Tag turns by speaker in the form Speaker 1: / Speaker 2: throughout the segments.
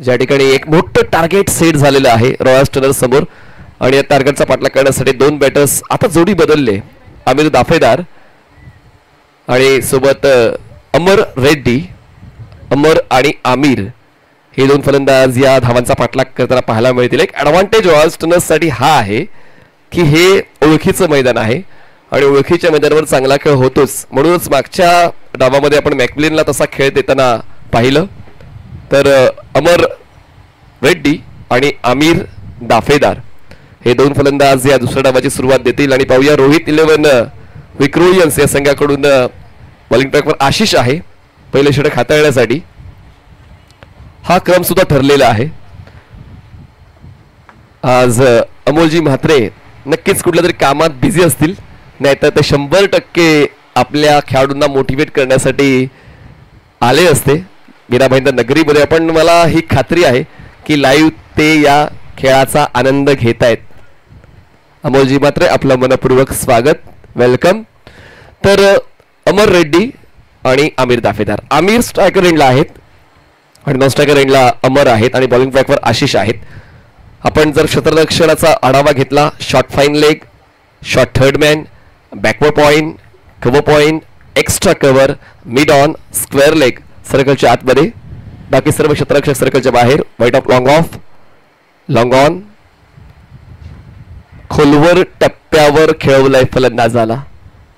Speaker 1: ज्या ठिकाणी एक मोठं टार्गेट सेट झालेलं आहे रॉयल स्टनर समोर आणि या टार्गेटचा पाठलाग करण्यासाठी दोन बॅटर्स आता जोडी बदलले. आमिर दाफेदार आणि सोबत अमर रेड्डी. अमर आणि आमिर हे दोन फलंदाज या धावांचा पाठलाग करताना पाहायला मिळतील. एक ॲडव्हान्टेज रॉयल स्टनर्स साठी हा आहे की हे ओळखीचं मैदान आहे आणि ओळखीच्या मैदानावर चांगला खेळ होतोच. म्हणूनच मागच्या डावामध्ये आपण मॅकमिलनला तसा खेळ देताना पाहिलं. तर अमर रेड्डी आणि आमिर दाफेदार हे दोन फलंदाज या दुसऱ्या डावाची सुरुवात देतील. आणि पाहूया रोहित 11 विक्रोलियन्स या संघाकडून बॉलिंग ट्रॅकवर आशिष आहे पहिले षटक हाताळण्यासाठी. हा क्रम सुद्धा ठरलेला आहे. आज अमोलजी म्हात्रे नक्कीच कुठल्या तरी कामात बिझी असतील, नाहीतर ते 100% आपल्या खेळाडूंना मोटिवेट करण्यासाठी आले असते मीरा भाईंदर नगरीमध्ये. पण मला ही खात्री आहे की लाईव्ह ते या खेळाचा आनंद घेत आहेत. अमोलजी म्हात्रे आपलं मनपूर्वक स्वागत, वेलकम. तर अमर रेड्डी आणि आमिर दाफेदार. आमिर स्ट्रायकर एंडला आहेत आणि नॉन स्ट्रायकर एंडला अमर आहेत आणि बॉलिंग ट्रॅकवर आशिष आहेत. आपण जर क्षेत्ररक्षणाचा आढावा घेतला, short fine leg, short third man, backward point, cover point, extra cover, mid on, square leg सर्कलच्या आतमध्ये, बाकी सर्व क्षेत्ररक्षक सर्कलच्या बाहेर, वाईट of long of, long on, खोलवर टप्प्यावर खेळवलाय फलंदाजाला.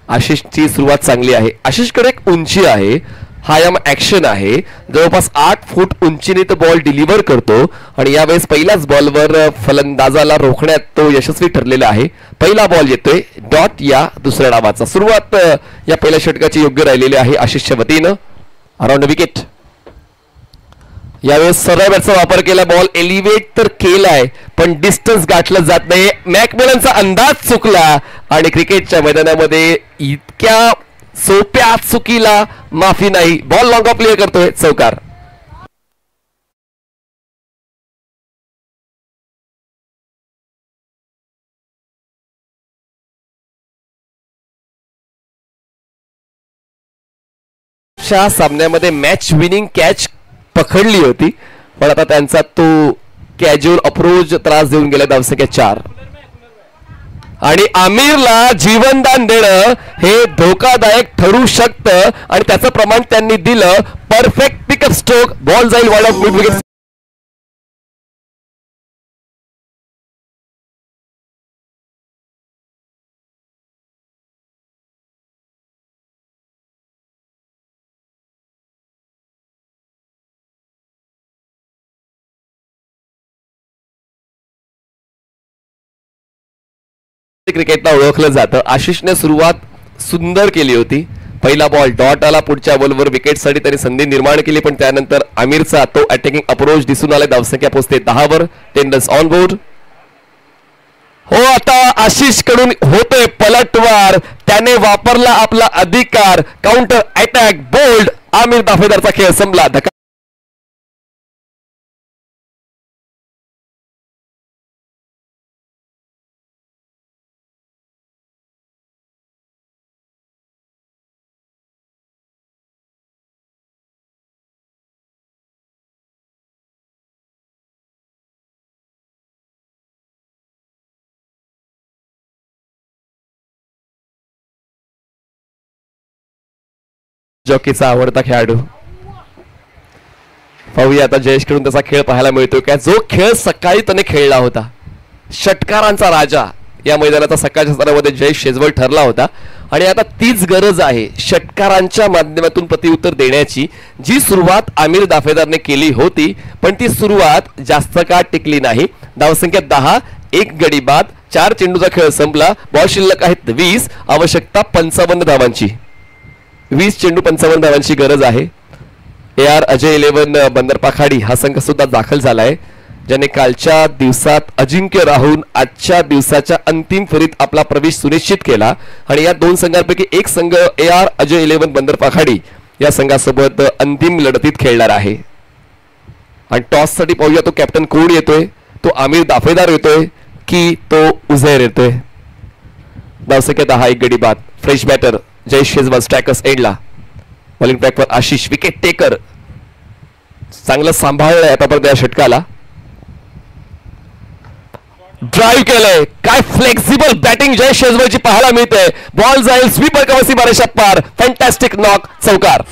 Speaker 1: आशिषची सुरुवात चांगली आहे. आशिषकडे एक उंची आहे, हायम ऍक्शन आहे, जवळपास 8 फूट उंचीने तो बॉल डिलिव्हर करतो आणि यावेळेस पहिल्याच बॉलवर फलंदाजाला रोखण्यात तो यशस्वी ठरलेला आहे. पहिला बॉल येतोय डॉट या दुसऱ्या डावाचा. सुरुवात या पहिल्या षटकाची योग्य राहिलेली आहे आशिषच्या वतीनं. Around wicket. यावेळेस सरळ बॅटचा वापर केला, बॉल एलिव्हेट तर केलाय पण डिस्टन्स गाठलं जात नाही. मॅकमिलनचा अंदाज चुकला आणि क्रिकेटच्या मैदानामध्ये इतक्या सोप्या चुकीला माफी नाही. बॉल लॉंग ऑफ क्लिअर करतोय, चौकार. सामन्यामध्ये मॅच विनिंग कॅच पकडली होती पण आता त्यांचा तो कॅज्युअल अप्रोच त्रास देऊन गेला. धावसंख्या 4 आणि आमिरला जीवनदान देणं हे धोकादायक ठरू शकतं आणि त्याचं प्रमाण त्यांनी दिलं. परफेक्ट पिकअप स्ट्रोक, बॉल जाईल वाईड ऑफ मिड विकेट. क्रिकेटला ओळखलं जातं. आशिषने सुरुवात सुंदर केली होती. पहिला बॉल डॉट आला, पुढच्या बॉलवर विकेटसाठी त्यांनी संधी निर्माण केली पण त्यानंतर आमिरचा तो अटॅकिंग अप्रोच दिसून आला. धावसंख्या पोहोचते 10 वर. 10 रन्स ऑन बोर्ड. हो, आता आशिष कडून होतोय पलटवार. त्याने वापरला आपला अधिकार. Counter attack bold. आमिर दाफेदारचा खेळ संपला. जॉकीचा आवडता खेळाडू. पाहूया आता जयेश कडून त्याचा खेळ पाहायला मिळतोय का. जो खेळ सकाळी त्याने खेळला होता, षटकारांचा राजा या मैदानाचा सकाळच्या स्तरामध्ये जयेश शेजवळ ठरला होता आणि आता तीच गरज आहे षटकारांच्या माध्यमातून प्रत्युत्तर देण्याची. जी सुरुवात आमिर दाफेदारने केली होती पण ती सुरुवात जास्त काळ टिकली नाही. धावसंख्या 10, 1 गडी बाद, 4 चेंडूचा खेळ संपला. बॉल शिल्लक आहेत 20, आवश्यकता 55 धावांची. 20 चेंडू 55 धावांची गरज आहे. AR अजय 11 बंदर पाखाडी हा संघ सुद्धा दाखल झालाय, ज्याने कालच्या दिवसात अजिंक्य राहून आजच्या दिवसाच्या अंतिम फेरीत आपला प्रवेश सुनिश्चित केला आणि या दोन संघांपैकी एक संघ AR अजय 11 बंदर पाखाडी या संघासोबत अंतिम लढतीत खेळणार आहे. आणि टॉस साठी पाहूया तो कॅप्टन कोण येतोय. तो आमिर दाफेदार येतोय की तो उझैर येतोय. धावसंख्या 10, 1 गडी बाद. Fresh batter Jayesh Shejwal strikers एंडला. बॉलिंग ट्रॅकवर आशिष, विकेट टेकर. चांगलं सांभाळलंय आतापर्यंत या षटकाला. ड्राईव्ह केलंय, काय फ्लेक्सिबल बॅटिंग जय शेजवळची पाहायला मिळते. बॉल जाईल स्वीपर कवसी बारेशात पार. फॅन्टॅस्टिक नॉक, चौकार.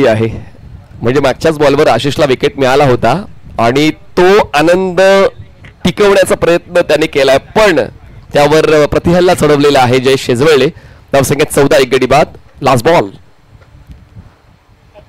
Speaker 1: आहे म्हणजे मागच्याच बॉलवर आशिषला विकेट मिळाला होता आणि तो आनंद टिकवण्याचा प्रयत्न त्याने केलाय, पण त्यावर प्रतिहल्ला चढवलेला आहे जय शेजवळे. धावसंख्येत 14 एक गडी बाद. लास्ट बॉल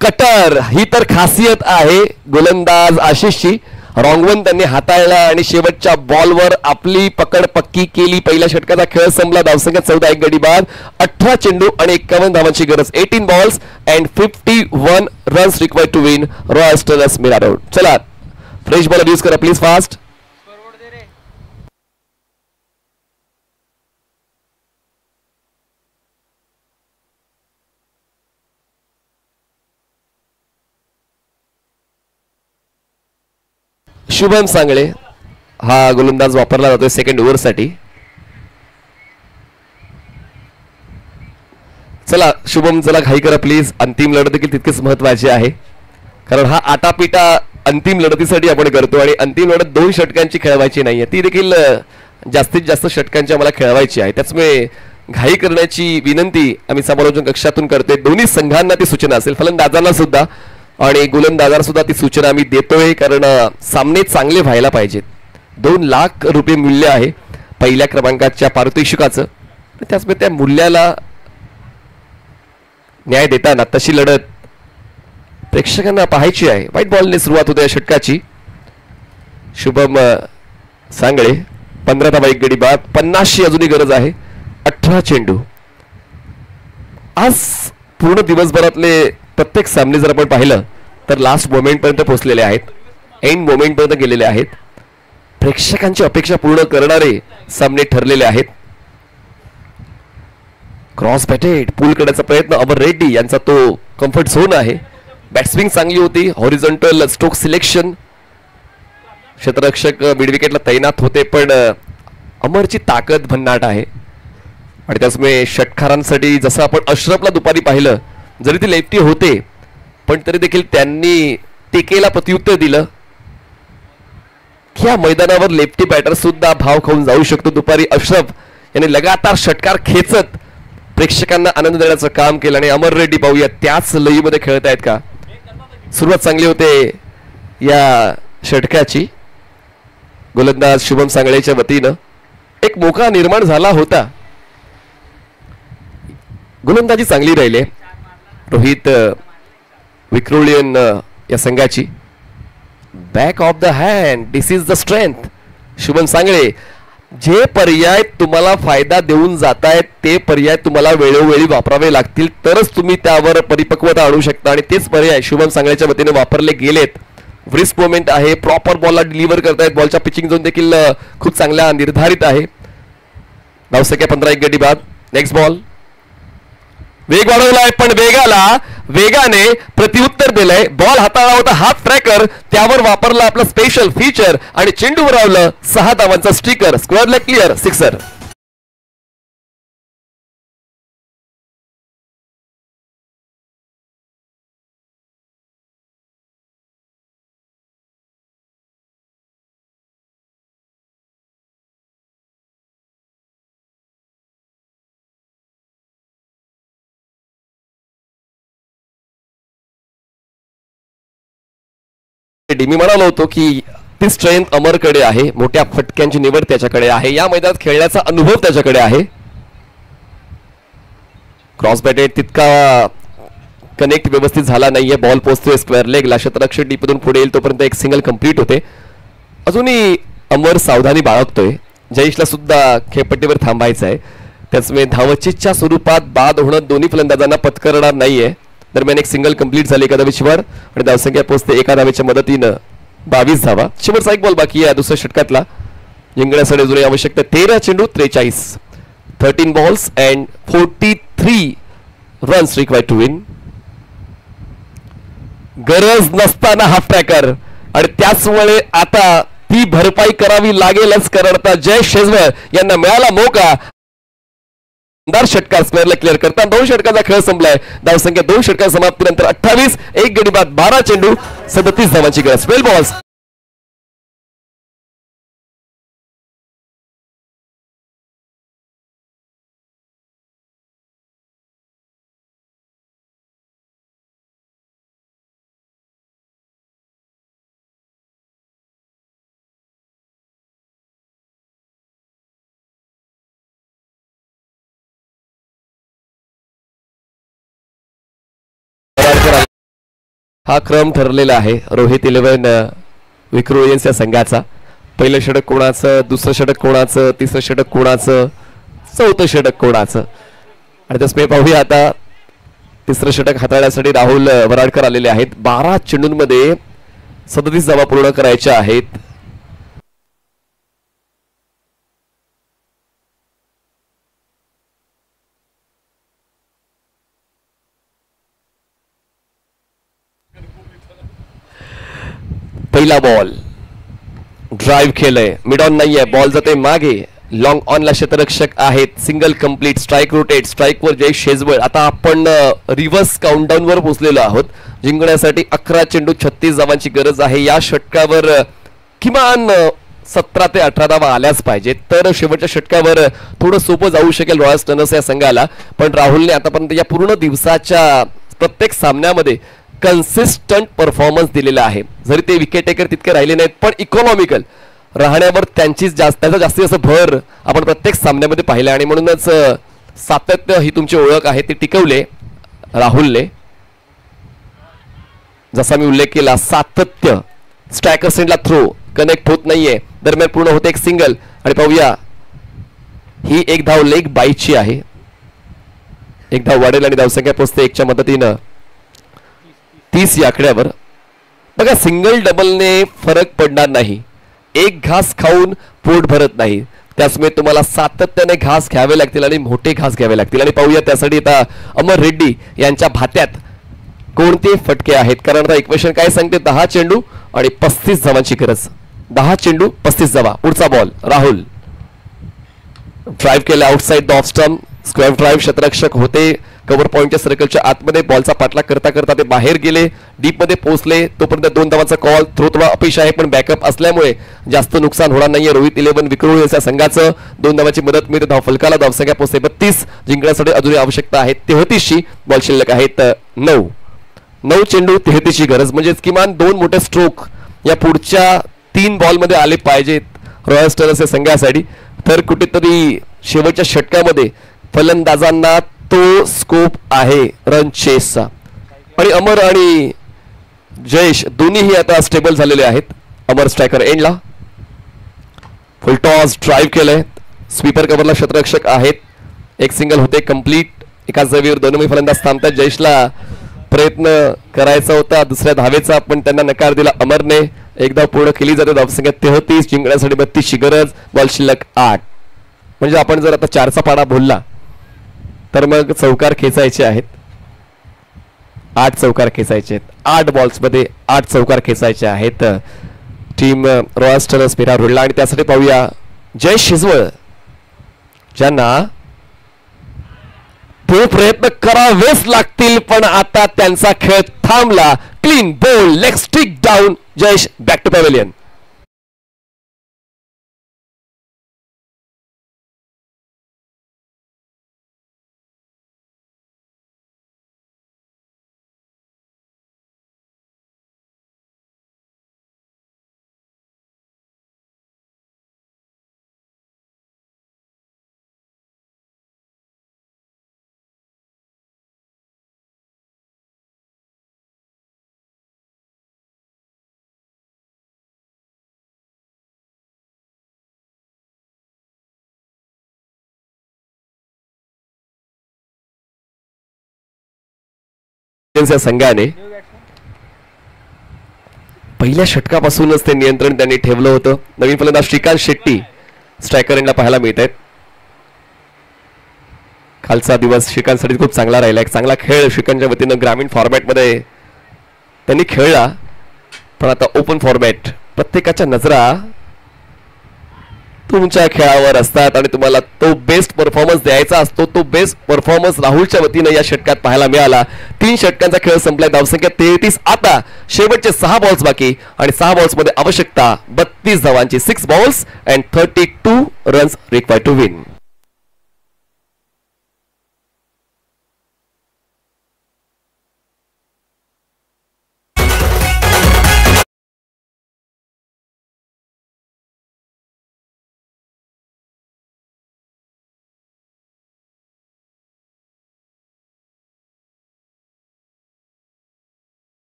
Speaker 1: कटर, ही तर खासियत आहे गोलंदाज आशिषची. रॉंगवन त्यांनी हाताळला आणि शेवटच्या बॉलवर आपली पकड पक्की केली. पहिल्या षटकाचा खेळ संपला. धावसंख्येत 14 एक गडी बाद. 18 चेंडू आणि 51 धावांची गरज. 18 balls and 51 runs required to win royal stars Mira Road. चला फ्रेश बॉलर यूज करा प्लीज फास्ट. शुभम सांगळे हा गोलंदाज वापरला जातोय सेकंड ओव्हर साठी. चला शुभम, चला घाई करा प्लीज. अंतिम लढत देखील तितकीच महत्वाची आहे, कारण हा आटापिटा अंतिम लढतीसाठी आपण करतो आणि अंतिम लढत 2 षटकांची खेळवायची नाहीये, ती देखील जास्तीत जास्त षटकांची आम्हाला खेळवायची आहे. त्याचमुळे घाई करण्याची विनंती आम्ही समालोचन कक्षातून करतोय. दोन्ही संघांना ती सूचना असेल, फलंदाजांना सुद्धा आणि गोलंदाजांना सुद्धा ती सूचना आम्ही देतोय, कारण सामने चांगले व्हायला पाहिजेत. 2 लाख रुपये मूल्य आहे पहिल्या क्रमांकाच्या पारितोषिकाचं. त्याचमुळे त्या मूल्याला न्याय देताना तशी लढत प्रेक्षकांना पाहायची आहे. व्हाईट बॉलने सुरुवात होते या षटकाची. शुभम सांगळे 15 धावा एक गडी बाद. 50ची अजूनही गरज आहे. 18 चेंडू. आज पूर्ण दिवसभरातले प्रत्येक सामने जर आपण पाहिलं तर लास्ट मोमेंट पर्यंत पोहोचलेले आहेत, एंड मोमेंट पर्यंत गेलेले आहेत. प्रेक्षकांची अपेक्षा पूर्ण करणारे सामने ठरलेले आहेत. क्रॉस बॅटेड पूल करण्याचा प्रयत्न अमर रेड्डी यांचा तो कम्फर्ट झोन आहे. बॅट्सविंग चांगली होती. हॉरिझॉन्टल स्ट्रोक सिलेक्शन, क्षेत्ररक्षक मिड विकेटला तैनात होते, पण अमरची ताकद भन्नाट आहे. आणि त्याचमुळे षटकारांसाठी जसं आपण अशरफला दुपारी पाहिलं, जरी ते लेफ्टी होते पण तरी देखील त्यांनी टेकेला प्रत्युत्तर दिलं की या मैदानावर लेफ्टी बॅटर सुद्धा भाव खाऊन जाऊ शकतो. दुपारी अशरफ यांनी लगातार षटकार खेचत प्रेक्षकांना आनंद देण्याचं काम केलं आणि अमर रेड्डी पाहूया त्याच लयीमध्ये खेळत आहेत का. सुरुवात चांगली होते या षटकाची. गोलंदाज शुभम सांगळेच्या वतीनं एक मोका निर्माण झाला होता. गोलंदाजी चांगली राहिली. रोहित विक्रोलियन या संघाची. Back of the hand, this is the strength. Shubham Sangle, जे पर्याय तुम्हाला फायदा देऊन जात आहेत ते पर्याय तुम्हाला वेळोवेळी वापरावे लागतील, तरच तुम्ही त्यावर परिपक्वता आणू शकता आणि तेच पर्याय शुभम सांगळेच्या वतीने वापरले गेलेत. व्रिस्ट मोमेंट आहे, प्रॉपर बॉलला डिलिव्हर करतायत. बॉलच्या पिचिंग झोन देखील खूप चांगल्या निर्धारित आहे. धावसंख्या 15 एक गडी बाद. Next ball. वेग वाढवलाय पण वेगाने प्रत्युत्तर दिलंय. बॉल हाताळला होता हाफ ट्रॅकर, त्यावर वापरला आपलं स्पेशल फीचर आणि चेंडूवर आवलं 6 धावांचा sticker. Square leg clear, sixer. मी म्हणालो होतो की ती स्ट्रेंथ अमरकडे आहे, मोठ्या फटक्यांची निवड त्याच्याकडे आहे, या मैदानात खेळण्याचा अनुभव त्याच्याकडे आहे. क्रॉस बॅटेड तितका कनेक्ट व्यवस्थित झाला नाहीये. बॉल पोहोचतोय स्क्वेअर लेगला. क्षेत्ररक्षक डीपमधून पुढे येईल तोपर्यंत एक सिंगल कंप्लीट होते. अजूनही अमर सावधानी बाळगतोय. जयेशला सुद्धा खेळपट्टीवर थांबायचं आहे. त्याचमुळे धावचीच्या स्वरूपात बाद होणं दोन्ही फलंदाजांना पत्करणार नाहीये. दरम्यान एक सिंगल कंप्लीट झाली एका धावेवर आणि धावसंख्या पोहोचते एका धावेच्या मदतीनं 22 धावा. शेवटचा एक बॉल बाकी आहे दुसऱ्या षटकातला. जिंकण्यासाठी अजूनही आवश्यकता 13 चेंडू 43. 13 balls and 43 runs required to win. गरज नसताना हाफ ट्रॅकर आणि त्याचमुळे आता ती भरपाई करावी लागेलच, कारण आता जय शेजवळ यांना मिळाला मौका. षटकार स्क्वेअरला क्लिअर करताना 2 षटकाचा खेळ संपलाय. धावसंख्या 2 षटकार समाप्तीनंतर 28, 1 गडी बाद 12 चेंडू 37 धावांची गरज. 12 बॉल्स. हा क्रम ठरलेला आहे रोहित 11 विक्रोलियन्स या संघाचा. पहिलं षटक कोणाचं, दुसरं षटक कोणाचं, तिसरं षटक कोणाचं, चौथं षटक कोणाचं. आणि तसं पाहूया आता तिसरं षटक हाताळण्यासाठी राहुल वराडकर आलेले आहेत. 12 चेंडूंमध्ये 37 धावा पूर्ण करायच्या आहेत. पहिला बॉल ड्राइव्ह केलंय, मिड ऑन नाहीये, बॉल जाते मागे. लॉंग ऑनला क्षेत्ररक्षक आहेत. Single complete, strike rotate, strike वर जय शेजवळ. आता आपण रिव्हर्स काउंटडाऊन वर पोहोचलेलो आहोत. जिंकण्यासाठी 11 चेंडू 36 धावांची गरज आहे. या षटकावर किमान 17 ते 18 धावा आल्याच पाहिजेत, तर शेवटच्या षटकावर थोडं सोपं जाऊ शकेल रॉयल स्टर्नर्स या संघाला. पण राहुलने आतापर्यंत या पूर्ण दिवसाच्या प्रत्येक सामन्यामध्ये कन्सिस्टंट परफॉर्मन्स दिलेला आहे. जरी ते विकेट टेकर तितके राहिले नाहीत, पण इकॉनॉमिकल राहण्यावर त्याचा जास्तीत जास्त भर आपण प्रत्येक सामन्यामध्ये पाहिला. आणि म्हणूनच सातत्य ही तुमची ओळख आहे, ती टिकवले राहुलने. जसा मी उल्लेख केला, सातत्य. स्ट्रायकर सेंडला थ्रो कनेक्ट होत नाहीये, दरम्यान पूर्ण होते एक सिंगल. आणि पाहूया, ही एक धाव लेग बाईची आहे. एक धाव वाढेल आणि धावसंख्या पोहोचते 1च्या मदतीनं 30 या आकड्यावर. बघा, सिंगल डबलने फरक पडणार नाही. एक घास खाऊन पोट भरत नाही, त्याचमुळे तुम्हाला सातत्याने घास घ्यावे लागतील आणि मोठे घास घ्यावे लागतील. आणि पाहूया त्यासाठी आता अमर रेड्डी यांच्या भात्यात कोणते फटके आहेत, कारण आता इक्वेशन काय सांगते, 10 चेंडू आणि 35 धावांची गरज. 10 चेंडू 35 धावा. पुढचा बॉल राहुल ड्राइव्ह केला outside the off stump. Square drive, क्षेत्ररक्षक होते कव्हर पॉइंटच्या सर्कलच्या आतमध्ये. बॉलचा पाठलाग करता करता ते बाहेर गेले, डीप मध्ये पोहोचले. तोपर्यंत 2 धावांचा कॉल. थ्रो थोडा अपयश आहे, पण बॅकअप असल्यामुळे जास्त नुकसान होणार नाहीये रोहित 11 विक्रोलियन्स या संघाचं. 2 धावांची मदत मिळते धाव फलकाला. धावसंख्या पोहोचते 32. जिंकण्यासाठी अजूनही आवश्यकता आहे 33ची. बॉल शिल्लक आहेत 9 चेंडू 33ची गरज. म्हणजे किमान 2 मोठे स्ट्रोक या पुढच्या 3 बॉलमध्ये आले पाहिजेत रॉयल स्टर्नर्स या संघासाठी, तर कुठेतरी शेवटच्या षटकामध्ये फलंदाजांना तो स्कोप आहे रन चेसचा. आणि अमर आणि जयेश दोन्हीही आता स्टेबल झालेले आहेत. अमर स्ट्रायकर एंडला. फुल टॉस ड्राइव्ह केलंय. स्वीपर कव्हरला क्षेत्ररक्षक आहेत. एक सिंगल होते कंप्लीट. एकाच जागेवर दोन्ही फलंदाज थांबतात. जयेशला प्रयत्न करायचा होता दुसऱ्या धावेचा, पण त्यांना नकार दिला अमरने. एक धाव पूर्ण केली जाते. धावसंख्या 33. जिंकण्यासाठी 32ची गरज. बॉल शिल्लक 8. म्हणजे आपण जर आता 4चा पाडा बोलला तर मग चौकार खेचायचे आहेत. 8 चौकार खेचायचे आहेत. 8 बॉल्स मध्ये 8 चौकार खेचायचे आहेत. टीम रॉयल स्टर्नर्स फेरा रोडला. आणि त्यासाठी पाहूया जय शेजवळ, ज्यांना तो प्रयत्न करावेच लागतील, पण आता त्यांचा खेळ थांबला. Clean ball, leg stick down. Jayesh back to pavilion. संघाने पहिल्या षटकापासूनच ते नियंत्रण त्यांनी ठेवलं होतं. नवीन फलंदाज श्रीकांत शेट्टी स्ट्रायकर यांना पाहायला मिळत आहेत. कालचा दिवस श्रीकांतसाठी खूप चांगला राहिला. एक चांगला खेळ श्रीकांतच्या वतीनं ग्रामीण फॉर्मॅटमध्ये त्यांनी खेळला. पण आता ओपन फॉर्मॅट प्रत्येकाच्या नजरा तुमच्या खेळावर असतात आणि तुम्हाला तो बेस्ट परफॉर्मन्स द्यायचा असतो. तो बेस्ट परफॉर्मन्स राहुलच्या वतीनं या षटकात पाहायला मिळाला. 3 षटकांचा खेळ संपलाय. धावसंख्या 33. आता शेवटचे 6 बॉल्स बाकी आणि 6 बॉल्स मध्ये आवश्यकता 32 धावांची. 6 balls and 32 runs required to win.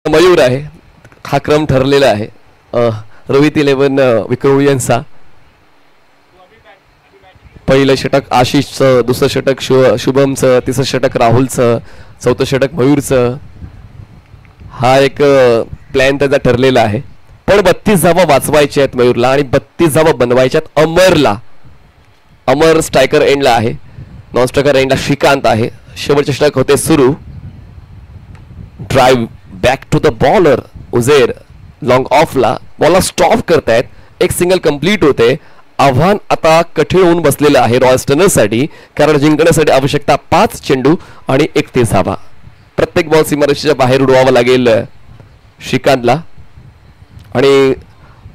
Speaker 1: Mayur आहे. हा क्रम ठरलेला आहे. रोहित 11 विक्रम पहिलं षटक आशिषचं, दुसरं षटक शुभमचं, तिसरं षटक राहुलचं, चौथं षटक मयूरचं. हा एक प्लॅन त्याचा ठरलेला आहे. पण 32 धावा वाचवायच्या आहेत मयूरला आणि 32 धावा बनवायच्यात अमरला. अमर स्ट्रायकर एंडला आहे. नॉन स्ट्रायकर एंडला श्रीकांत आहे. शेवटचे षटक होते सुरू. Drive back to the bowler Uzair long ऑफला. बॉलला स्टॉप करतायत. एक सिंगल कंप्लीट होते. आव्हान आता कठीण होऊन बसलेलं आहे रॉयल स्टनर्ससाठी, कारण जिंकण्यासाठी आवश्यकता 5 चेंडू आणि 31 धावा. प्रत्येक बॉल सीमारेषेच्या बाहेर उडवावा लागेल श्रीकांतला. आणि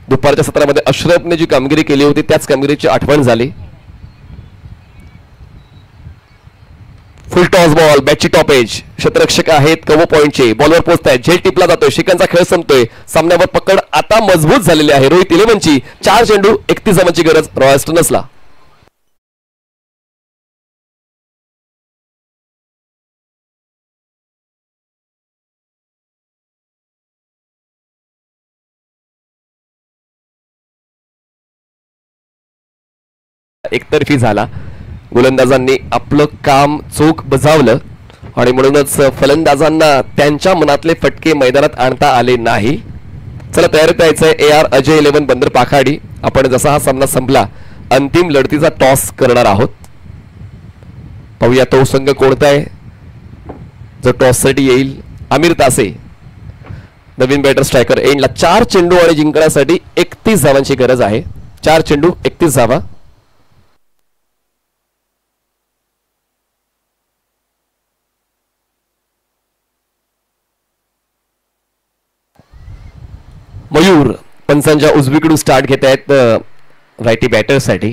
Speaker 1: दुपारच्या सत्रामध्ये अश्रफने जी कामगिरी केली होती त्याच कामगिरीची आठवण झाली. फुल टॉस बॉल, बॅटची टॉप एज. क्षेत्ररक्षक आहेत कव्हर पॉइंटचे. बॉलवर पोहोचतायत. झेल टिपला जातोय. श्रीकांतचा खेळ संपतोय. सामन्यावर पकड आता मजबूत झालेली आहे. रोहित 11ची 4 चेंडू 31 धावांची गरज रॉयल स्टनर्सला. एकतर्फी झाला. गोलंदाजांनी आपलं काम चोख बजावलं आणि म्हणूनच फलंदाजांना त्यांच्या मनातले फटके मैदानात आणता आले नाही. चला तयारीत यायचंय AR अजय 11 बंदर पाखाडी. आपण जसा हा सामना संपला अंतिम लढतीचा टॉस करणार आहोत. पाहूया तो संघ कोणता आहे जो टॉस साठी येईल. आमिर तासे नवीन बॅटर स्ट्रायकर एंडला. 4 चेंडू आणि जिंकण्यासाठी 31 धावांची गरज आहे. 4 चेंडू 31 धावा. मयूर पंचांच्या उजवीकडून स्टार्ट घेत आहेत रायटी बॅटरसाठी.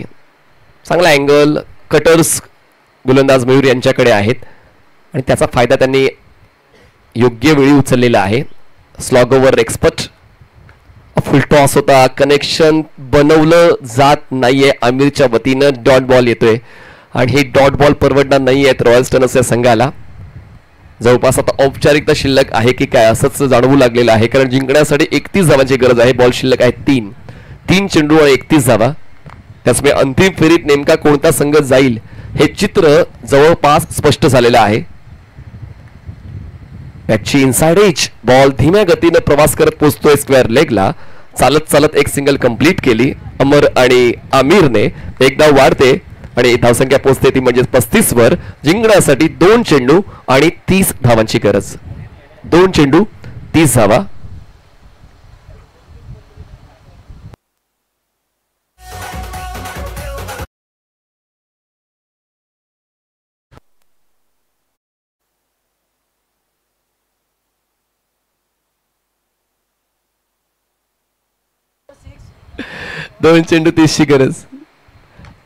Speaker 1: चांगला अँगल, कटर्स गोलंदाज मयूर यांच्याकडे आहेत आणि त्याचा फायदा त्यांनी योग्य वेळी उचललेला आहे. Slog over expert. फुल टॉस होता. कनेक्शन बनवलं जात नाहीये आमिरच्या वतीनं. डॉट बॉल येतोय आणि हे डॉट बॉल परवडणार नाही आहेत रॉयल स्टनर्स या संघाला. जवळपास आता औपचारिकता शिल्लक आहे की काय असंच जाणवू लागलेलं आहे, कारण जिंकण्यासाठी 31 धावांची गरज आहे. बॉल शिल्लक आहे 3 चेंडू आणि 31 धावा. त्याचमुळे अंतिम फेरीत नेमका कोणता संघ जाईल हे चित्र जवळपास स्पष्ट झालेलं आहे. बॅटची इनसाइड एज. बॉल धीम्या गतीनं प्रवास करत पोहोचतोय स्क्वेअर लेगला. चालत चालत एक सिंगल कंप्लीट केली अमर आणि आमिरने. एकदा वाढते आणि धावसंख्या पोहोचते ती म्हणजे 35 वर. जिंकण्यासाठी 2 चेंडू आणि 30 धावांची गरज. 2 चेंडू 30 धावा. दोन चेंडू 30ची गरज.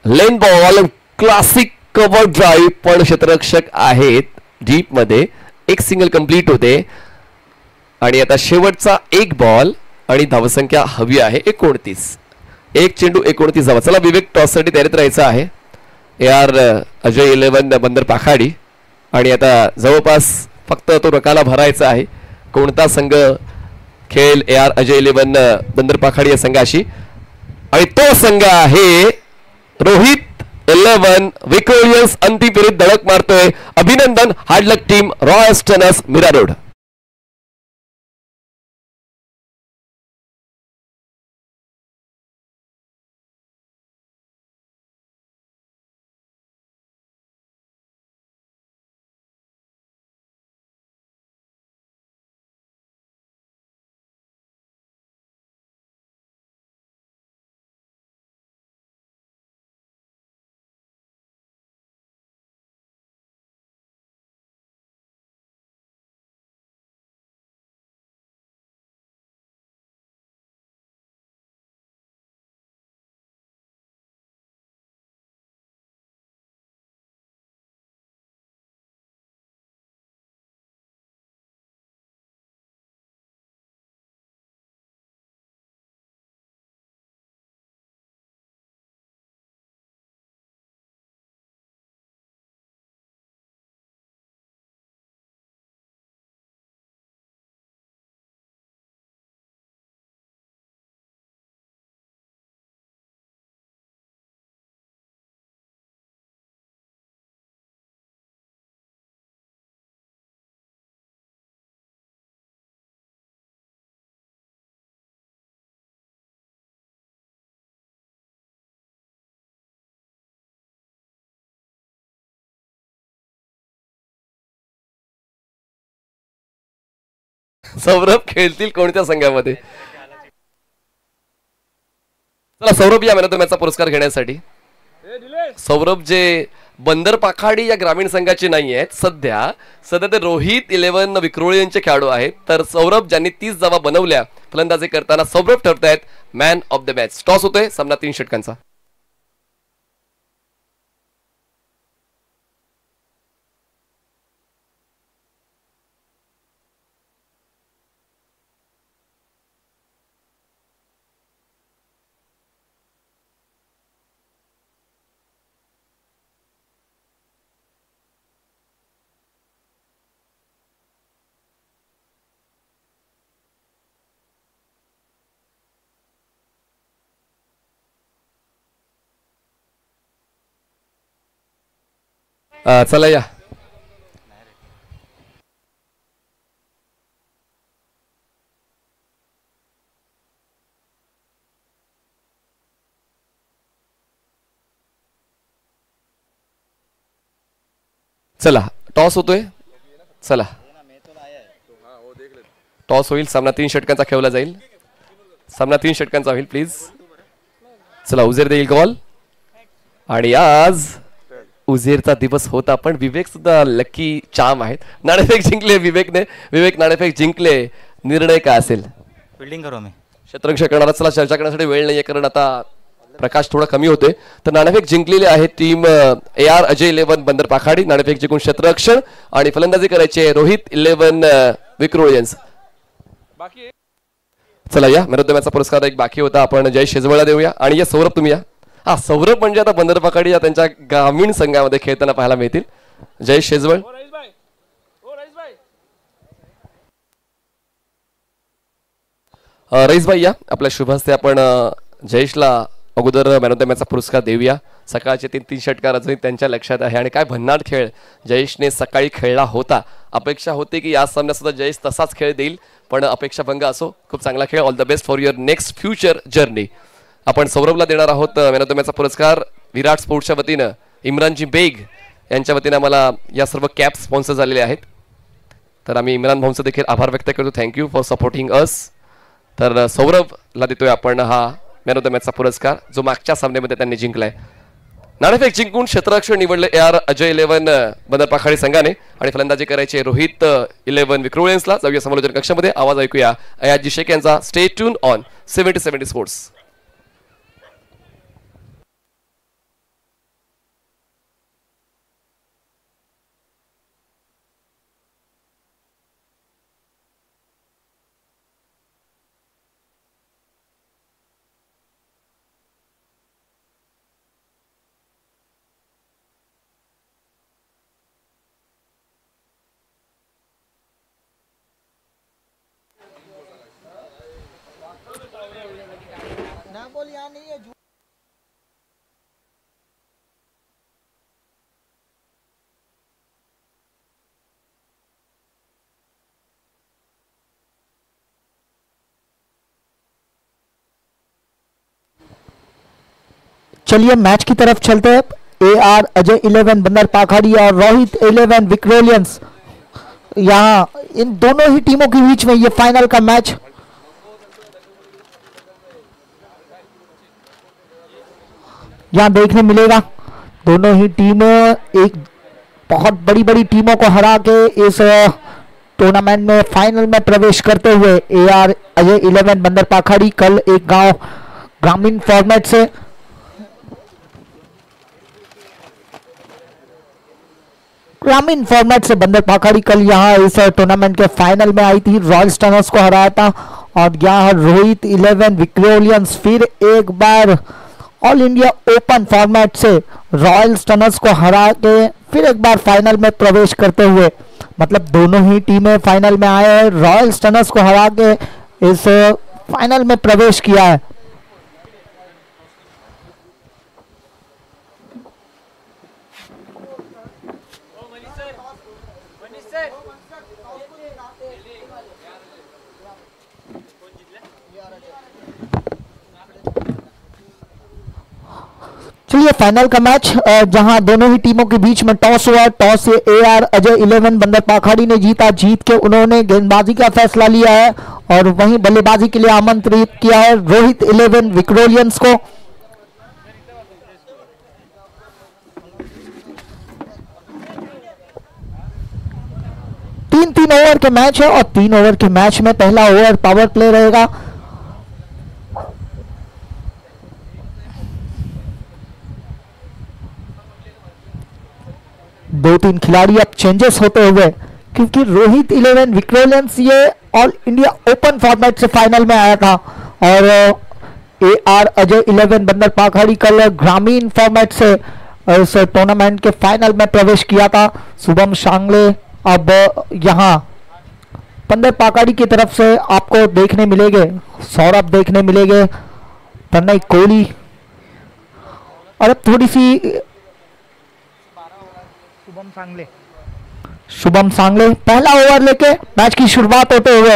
Speaker 1: लेन बॉल क्लासिक कव्हर ड्राईव्ह, पण क्षेत्ररक्षक आहेत डीप मध्ये. एक सिंगल कंप्लीट होते आणि आता शेवटचा एक बॉल आणि धावसंख्या हवी आहे 29. 1 चेंडू 29 धावा. चला विवेक टॉस साठी तयारीत राहायचं आहे. AR अजय 11 बंदर पाखाडी आणि आता जवळपास फक्त तो रकाला भरायचा आहे. कोणता संघ खेळ AR अजय 11 बंदर पाखाडी या संघाशी, आणि तो संघ आहे रोहित 11 विक्टोरियन्स. अंतिम फेरीत धडक मारतोय. अभिनंदन. Hard luck team royal stunners Mira road. Saurabh खेळतील कोणत्या संघामध्ये? चला सौरभ या मॅन ऑफ द मॅचचा पुरस्कार घेण्यासाठी. सौरभ जे बंदर पाखाडी या ग्रामीण संघाचे नाही आहेत, सध्या ते रोहित 11 विक्रोळी यांचे खेळाडू आहेत. तर सौरभ ज्यांनी 30 धावा बनवल्या फलंदाजी करताना सौरभ ठरतायत man of the match. Toss होतोय, सामना 3 षटकांचा. चला या. चला टॉस होतोय. चला टॉस होईल, सामना 3 षटकांचा खेळला जाईल. सामना 3 षटकांचा होईल प्लीज. चला उजेर देईल कॉल. आणि आज उजेरचा दिवस होता पण विवेक सुद्धा लकी चाम आहेत. नाणेफेक जिंकले विवेक नाणेफेक जिंकले. निर्णय काय असेल?
Speaker 2: फिल्डिंग करू मी
Speaker 1: शतरंग करणारा. चला चर्चा करण्यासाठी वेळ नाहीये कारण आता प्रकाश थोडा कमी होते. तर नाणेफेक जिंकलेले आहे टीम AR अजय 11 बंदर पाखाडी. नाणेफेक जिंकून क्षेत्ररक्षण आणि फलंदाजी करायचे रोहित 11 विक्रोळियन्स. चला या मॅन ऑफ द मॅचचा पुरस्कार एक बाकी होता, आपण जय शेजवळला देऊया. आणि या सौरभ तुम्ही या. हा सौरभ म्हणजे आता बंदर पाखाडी या त्यांच्या ग्रामीण संघामध्ये खेळताना पाहायला मिळतील. जय शेजवळ. रईसभाई या. आपल्या शुभ हस्ते आपण जयेशला अगोदर मॅन ऑफ द मॅचचा पुरस्कार देऊया. सकाळचे 3 षटकार अजूनही त्यांच्या लक्षात आहे आणि काय भन्नाट खेळ जयेशने सकाळी खेळला होता. अपेक्षा होती की या सामन्यात सुद्धा जयेश तसाच खेळ देईल, पण अपेक्षा भंग असो. खूप चांगला खेळ. All the best for your next future journey. आपण सौरभला देणार आहोत मॅन ऑफ द मॅचचा पुरस्कार. विराट स्पोर्ट्सच्या वतीनं इम्रानजी बेग यांच्या वतीनं आम्हाला या सर्व कॅप स्पॉन्सर झालेले आहेत. तर आम्ही इम्रान भाऊंचं देखील आभार व्यक्त करतो. Thank you for supporting us. तर सौरभला देतोय आपण हा मॅन ऑफ द मॅचचा पुरस्कार जो मागच्या सामन्यामध्ये त्यांनी जिंकलाय. नाणेफेक जिंकून क्षेत्ररक्षण निवडले AR अजय 11 बंदर पाखाडी संघाने आणि फलंदाजी करायचे रोहित 11 विक्रोळियन्सला. जाऊया समालोचन कक्षामध्ये. आवाज ऐकूया अयाजी शेख यांचा. Stay tune on 70 sports.
Speaker 3: चलिए मैच की तरफ चलते हैं. AR अजय 11 बंदर पाखाड़ी और रोहित 11 विक्रोलियंस. यहाँ इन दोनों ही टीमों के बीच में ये फाइनल का मैच यहाँ देखने मिलेगा. दोनों ही टीमें एक बहुत बड़ी बड़ी टीमों को हरा के इस टूर्नामेंट में फाइनल में प्रवेश करते हुए AR अजय 11 बंदर पाखाड़ी कल एक गांव ग्रामीण फॉर्मेट से बंदर पाखाड़ी कल यहाँ इस टूर्नामेंट के फाइनल में आई थी. रॉयल स्टनर्स को हराया था और यहाँ रोहित 11 विक्रोलियंस फिर एक बार ऑल इंडिया ओपन फॉर्मेट से रॉयल स्टनर्स को हरा के फिर एक बार फाइनल में प्रवेश करते हुए, मतलब दोनों ही टीमें फाइनल में आए हैं. रॉयल स्टनर्स को हरा के इस फाइनल में प्रवेश किया है. चलिए फाइनल का मैच जहां दोनों ही टीमों के बीच में टॉस हुआ। टॉस से AR अजय 11 बंदर पाखाड़ी ने जीता। जीत के उन्होंने गेंदबाजी का फैसला लिया है और वहीं बल्लेबाजी के लिए आमंत्रित किया है रोहित 11 विक्रोलियंस को। तीन तीन ओवर के मैच है और 3 ओवर के मैच में पहला ओवर पावर प्ले रहेगा। दो तीन खिलाड़ी अब चेंजेस होते हुए, क्योंकि रोहित 11 विक्रोलियंस ये ऑल इंडिया ओपन फॉर्मेट से फाइनल में आया था और AR अजय 11 बंदर पाखाड़ी कल ग्रामीण फॉर्मेट से इस टूर्नामेंट के फाइनल में प्रवेश किया था। शुभम सांगले अब यहाँ बंदर पाखाड़ी की तरफ से आपको देखने मिलेंगे, सौरभ देखने मिलेंगे, प्रणय कोहली और अब थोड़ी सी शुभम सांगले पहला ओवर लेके मैच की शुरुआत होते हुए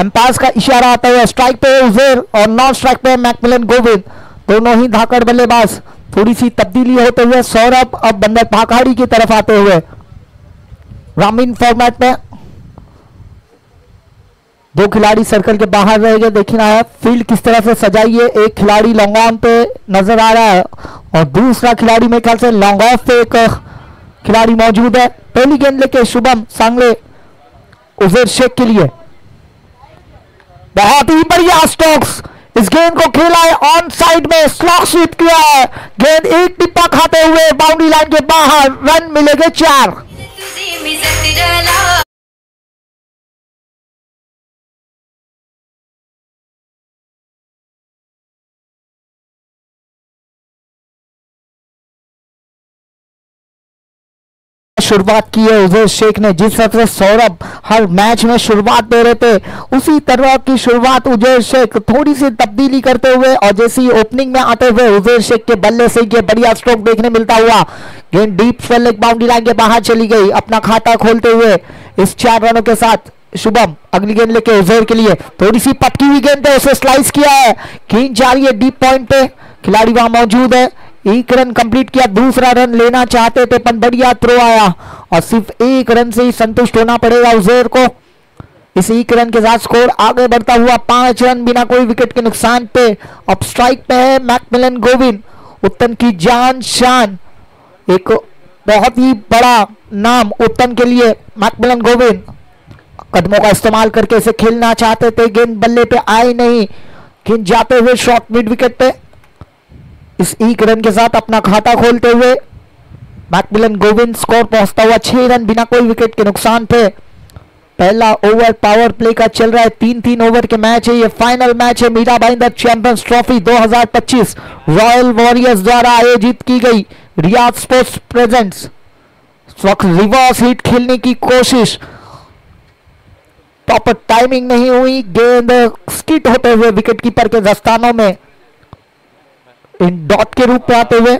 Speaker 3: एम्पायर का इशारा आता हुआ स्ट्राइक पे उजैर और नॉन स्ट्राइक पे मैकमिलन गोविंद, दोनों ही धाकड़ बल्लेबाज। थोड़ी सी तब्दीली होते हुए सौरभ अब बंदर पाखाड़ी की तरफ आते हुए ग्रामीण फॉर्मेट में दो खिलाड़ी सर्कल के बाहर रहेंगे। देखना है फील्ड किस तरह से सजाई है। एक खिलाड़ी लॉन्ग ऑन पे नजर आ रहा है और दूसरा खिलाड़ी मेरे ख्याल से लॉन्ग ऑफ पे एक खिलाड़ी मौजूद है। पहली गेंद लेके शुभम सांगले उजैर शेख के लिए, बहुत ही बढ़िया स्ट्रोक्स। इस गेंद को खेला है ऑन साइड में, स्लॉग स्वीप किया है। गेंद एक टिप्पा खाते हुए बाउंड्री लाइन के बाहर, रन मिलेंगे 4। शुरुआत की है उजैर शेख ने। जिस तरह से सौरभ हर मैच में शुरुआत दे रहे थे उसी तरह की शुरुआत उजैर शेख थोड़ी सी तब्दीली करते हुए और जैसी ओपनिंग में आते हुए उजैर शेख के बल्ले से ये बढ़िया स्ट्रोक देखने मिलता हुआ। गेंद डीप स्वेल बाउंड्री लाइन के बाहर चली गई। अपना खाता खोलते हुए इस 4 रनों के साथ शुभम अगली गेंद लेके उजैर के लिए, थोड़ी सी पटकी हुई गेंद है, उसे स्लाइस किया है। गेंद जा रही है डीप पॉइंट पे, खिलाड़ी वहां मौजूद है। एक रन कंप्लीट किया, दूसरा रन लेना चाहते थे पर बढ़िया थ्रो आया और सिर्फ एक रन से ही संतुष्ट होना पड़ेगा उजैर को। इस एक रन के साथ स्कोर आगे बढ़ता हुआ 5 रन बिना कोई विकेट के नुकसान पे। अब स्ट्राइक पे है मैकमिलन गोविंद, उत्तन की जान शान, एक बहुत ही बड़ा नाम उत्तन के लिए। मैकमिलन गोविंद कदमों का इस्तेमाल करके इसे खेलना चाहते थे, गेंद बल्ले पे आई नहीं। गेंद जाते हुए शॉट मिड विकेट पे। इस एक रन के साथ अपना खाता खोलते हुए मैकमिलन गोविंद स्कोर पहुंचता हुआ 6 रन बिना कोई विकेट के नुकसान पे। पहला ओवर पावर प्ले का चल रहा है। 3-3 ओवर के मैच है। ये फाइनल मैच है Mirabai the champions trophy 2025 royal warriors द्वारा आयोजित की गई। Riyadh sports presents. इस वक्त रिवर्स हिट खेलने की कोशिश, प्रॉपर टाइमिंग नहीं हुई, गेंद स्किट होते हुए विकेट कीपर के दस्तानों में इन डॉट के रूप में आते हुए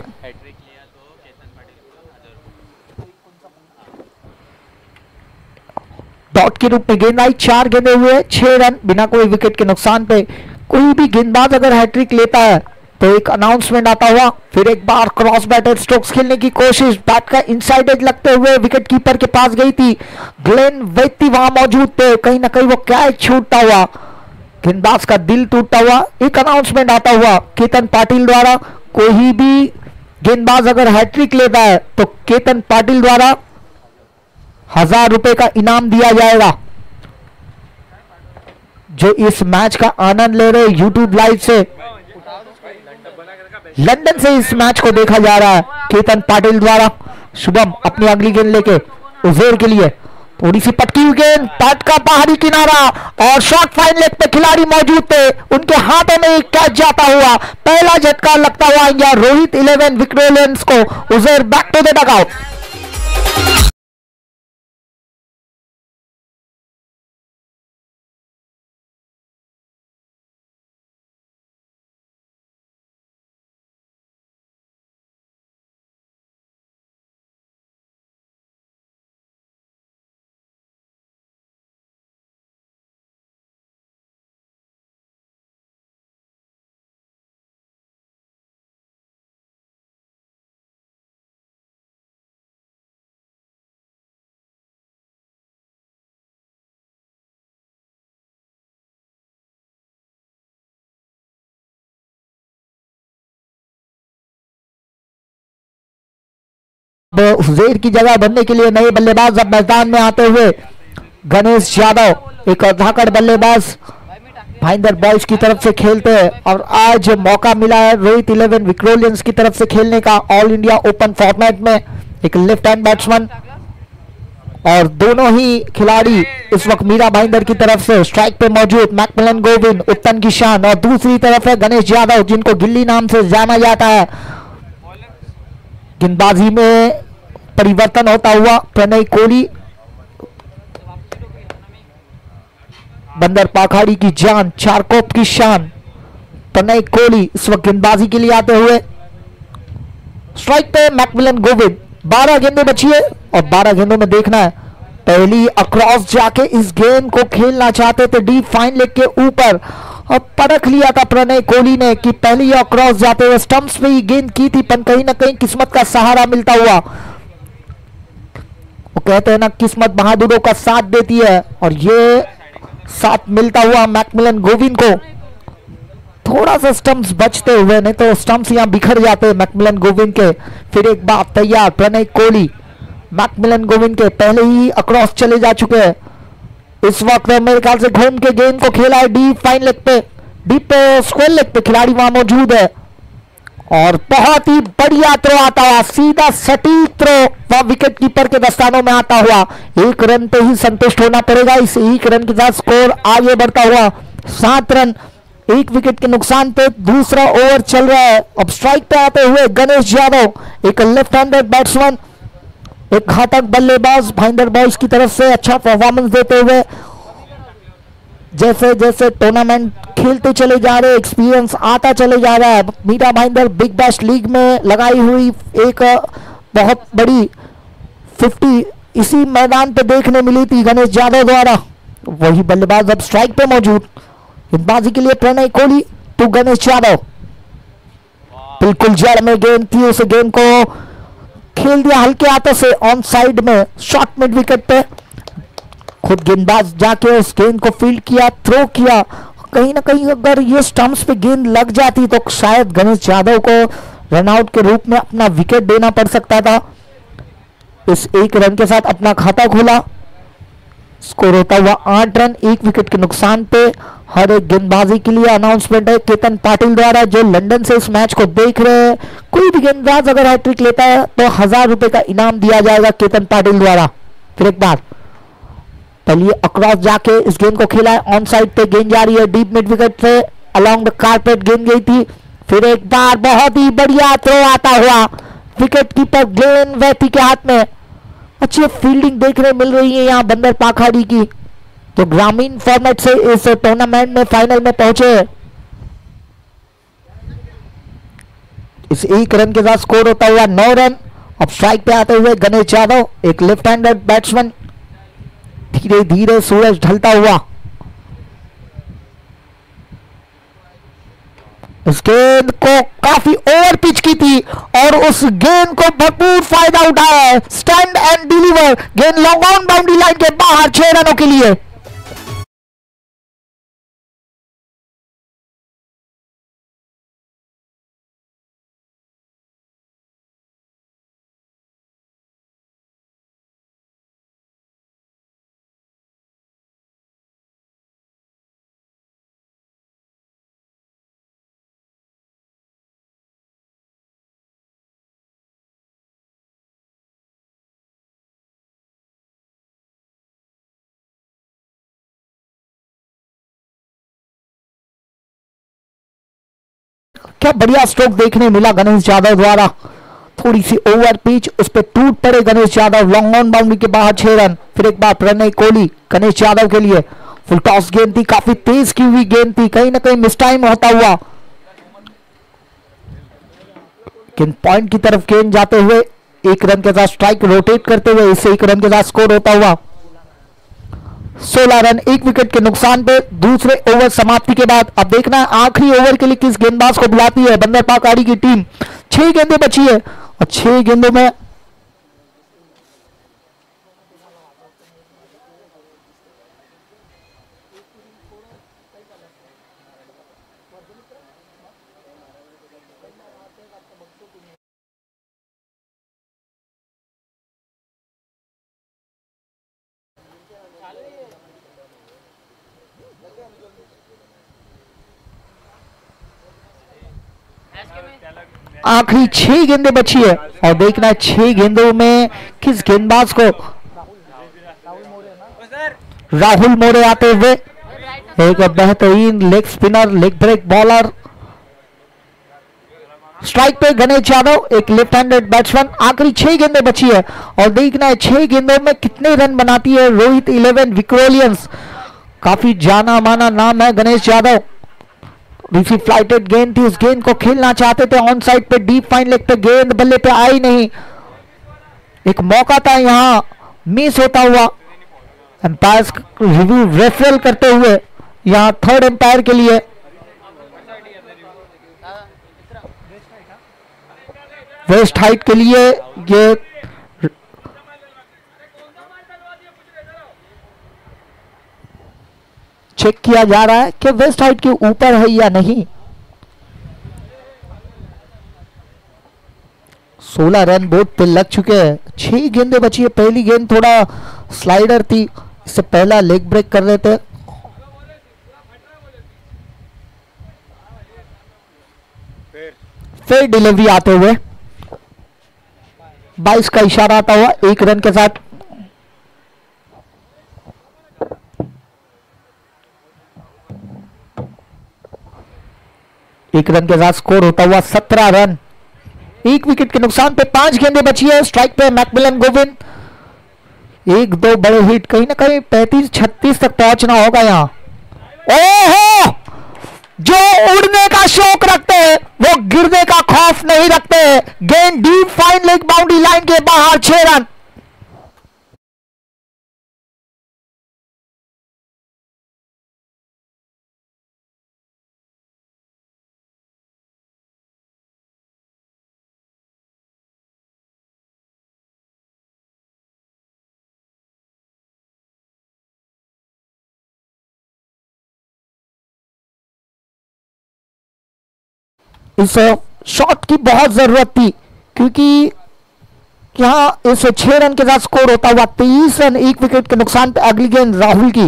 Speaker 3: डॉट के रूप में गेंद आई। 4 गेंदे हुए 6 रन बिना कोई विकेट के नुकसान पे। कोई भी गेंदबाज अगर हैट्रिक लेता है तो एक अनाउंसमेंट आता हुआ। फिर एक बार क्रॉस बैटेड स्ट्रोक्स खेलने की कोशिश, बैट का इनसाइड एज लगते हुए विकेट कीपर के पास गई थी। ग्लेन वेत्ती वहां मौजूद थे, कहीं ना कहीं वो कैच छूटता हुआ, गेंदबाज का दिल टूटता हुआ। एक अनाउंसमेंट आता हुआ केतन पाटिल द्वारा, कोई भी गेंदबाज अगर हैट्रिक लेता है तो केतन पाटिल द्वारा 1000 रुपए का इनाम दिया जाएगा। जो इस मैच का आनंद ले रहे यूट्यूब लाइव से, लंदन से इस मैच को देखा जा रहा है केतन पाटिल द्वारा। शुभम अपनी अगली गेंद लेके उजैर के लिए, थोड़ी सी पटकी हुई गेंद, पैट का बाहरी किनारा और शॉर्ट फाइन लेग पे खिलाड़ी मौजूद थे, उनके हाथों में कैच जाता हुआ। पहला झटका लगता हुआ या रोहित 11 विक्रोलियंस को। Uzair back to the dugout. Huzair की जगह बनने के लिए नए बल्लेबाज अब मैदान में आते हुए गणेश यादव एक धाकड़ बल्लेबाज भाईंदर बॉयज की तरफ से खेलते हैं और आज मौका मिला है रोहित 11 विक्रोलियंस की तरफ से खेलने का ऑल इंडिया ओपन फॉर्मेट में। एक लेफ्ट हैंड बैट्समैन और दोनों ही खिलाड़ी इस वक्त मीरा भाईंदर की तरफ से स्ट्राइक पे मौजूद मैकमिलन गोविंद उत्तन की शान और दूसरी तरफ है गणेश यादव जिनको गिल्ली नाम से जाना जाता है। गेंदबाजी में परिवर्तन होता हुआ प्रणय कोहली बंदर पाखाड़ी की जान चारकोप की शान प्रणय कोहली इस वक्त गेंदबाजी के लिए आते हुए स्ट्राइक पे मैकमिलन गोविंद। 12 गेंदें बची है और 12 गेंदों में देखना है पहली अक्रॉस जाके इस गेंद को खेलना चाहते थे डीप फाइन लेग के ऊपर और परख लिया था प्रणय कोहली ने कि पहली अक्रॉस जाते हुए स्टंप्स पे ही गेंद की थी पर कहीं ना कहीं किस्मत का सहारा मिलता हुआ। वो कहते हैं ना किस्मत बहादुरों का साथ देती है और ये साथ मिलता हुआ मैकमिलन गोविंद को थोड़ा सा स्टंप्स बचते हुए नहीं तो स्टंप्स यहां बिखर जाते हैं मैकमिलन गोविंद के। फिर एक बार तैयार प्रणय कोहली मैकमिलन गोविंद के पहले ही अक्रॉस चले जा चुके हैं। इस वक्त मेरे ख्याल से घूम के गेंद को खेला है डीप फाइन लेग पे डीप स्क्वायर लेग पे खिलाड़ी वहां मौजूद है और बहुत ही बढ़िया थ्रो आता हुआ सीधा सटीक थ्रो वह विकेट कीपर के दस्तानों में आता हुआ। 1 रन पे ही संतुष्ट होना पड़ेगा। इस 1 रन के साथ स्कोर आगे बढ़ता हुआ 7 रन 1 विकेट के नुकसान पे दूसरा ओवर चल रहा है। अब स्ट्राइक पे आते हुए गणेश यादव एक लेफ्ट हैंडेड बैट्समैन एक घातक बल्लेबाज भाईंदर बॉयज की तरफ से अच्छा परफॉर्मेंस देते हुए जैसे जैसे टूर्नामेंट खेलते चले जा रहे एक्सपीरियंस आता चले जा रहा है। Mira Bhayandar Big Bash League में लगाई हुई एक बहुत बड़ी 50 इसी मैदान पे देखने मिली थी गणेश यादव द्वारा। वही बल्लेबाज अब स्ट्राइक पे मौजूद गेंदबाजी के लिए प्रणय कोहली टू गणेश यादव बिल्कुल जड़ में गेंद थी उस गेंद को खेल दिया हल्के हाथों से ऑन साइड में शॉर्ट मिड विकेट पे खुद गेंदबाज जाके उस गेंद को फील्ड किया थ्रो किया। कहीं ना कहीं अगर ये स्टंप्स पे गेंद लग जाती तो शायद गणेश यादव को रनआउट के रूप में अपना विकेट देना पड़ सकता था। इस 1 रन के साथ अपना खाता खोला स्कोर होता हुआ 8 रन 1 विकेट के नुकसान पे। हर एक गेंदबाजी के लिए अनाउंसमेंट है केतन पाटिल द्वारा जो लंदन से इस मैच को देख रहे हैं। कोई भी गेंदबाज अगर हैट्रिक लेता है तो 1000 रुपए का इनाम दिया जाएगा केतन पाटिल द्वारा। फिर एक बार पहले अक्रॉस जाके इस गेंद को खेला है ऑन साइड पे गेंद जा रही है deep mid wicket say along the carpet गेंद गई थी। फिर एक बार बहुत ही बढ़िया थ्रो आता हुआ विकेट कीपर ग्लेन वैथी के हाथ में। अच्छी फील्डिंग देखने मिल रही है यहाँ बंदर पाखाड़ी की तो ग्रामीण फॉर्मेट से इस टूर्नामेंट में फाइनल में पहुंचे। इस 1 रन के साथ स्कोर होता हुआ 9 रन। अब स्ट्राइक पे आते हुए गणेश यादव एक लेफ्ट हैंडेड बैट्समैन धीरे धीरे सूरज ढलता हुआ उस गेंद को काफी ओवर पिच की थी और उस गेंद को भरपूर फायदा उठाया है स्टैंड एंड डिलीवर गेंद लॉन्ग ऑन बाउंड्री लाइन के बाहर 6 रनों के लिए। क्या बढ़िया स्ट्रोक देखने मिला गणेश यादव द्वारा। थोड़ी सी ओवर पिच उस पर टूट पड़े Ganesh Yadav long on boundary के बाहर 6 रन। फिर एक बार प्रणय कोहली गणेश यादव के लिए फुल टॉस गेंद थी काफी तेज की हुई गेंद थी कहीं ना कहीं मिस टाइम होता हुआ लेकिन पॉइंट की तरफ गेंद जाते हुए 1 रन के साथ स्ट्राइक रोटेट करते हुए इस 1 रन के साथ स्कोर होता हुआ 16 रन 1 विकेट के नुकसान पे दूसरे ओवर समाप्ति के बाद। अब देखना है आखिरी ओवर के लिए किस गेंदबाज को बुलाती है बंदर पाखाड़ी की टीम। 6 गेंदें बची है और 6 गेंदों में आखिरी 6 गेंदें बची है और देखना है 6 गेंदों में किस गेंदबाज को राहुल मोरे आते हुए। एक बेहतरीन leg spinner, leg break bowler. Strike पे गणेश यादव, एक लेफ्ट हैंडेड बैट्समैन। आखिरी 6 गेंदें बची है और देखना है 6 गेंदों में कितने रन बनाती है रोहित 11 विक्रोलियंस। काफी जाना माना नाम है गणेश यादव। दूसरी फ्लाइटेड गेंद थी, उस गेंद को खेलना चाहते थे ऑन साइड पे, डीप फाइन लेग पे, गेंद बल्ले पे आई नहीं। एक मौका था यहां मिस होता हुआ। एम्पायर रिव्यू रेफरल करते हुए यहां थर्ड एम्पायर के लिए वेस्ट हाइट के लिए ये चेक किया जा रहा है कि वेस्ट हाइट के ऊपर है या नहीं। 16 रन बोर्ड पे लग चुके हैं। 6 गेंदें बची है। पहली गेंद थोड़ा स्लाइडर थी, इससे पहला लेग ब्रेक कर रहे थे। फिर डिलीवरी आते हुए 22 का इशारा आता हुआ 1 रन के साथ। एक रन के साथ स्कोर होता हुआ 17 रन। 1 विकेट के नुकसान पे 5 गेंदें बची है। स्ट्राइक पे मैकमिलन गोविंद। 1-2 बड़े हिट, कहीं ना कहीं 35-36 तक पहुंचना होगा यहां। ओहो, जो उड़ने का शौक रखते हैं वो गिरने का खौफ नहीं रखते। गेंद deep fine leg boundary line के बाहर, 6 रन। इस शॉट की बहुत जरूरत थी क्योंकि यहां इस 6 रन के साथ स्कोर होता हुआ 23 रन। 1 विकेट के नुकसान पे अगली गेंद राहुल की।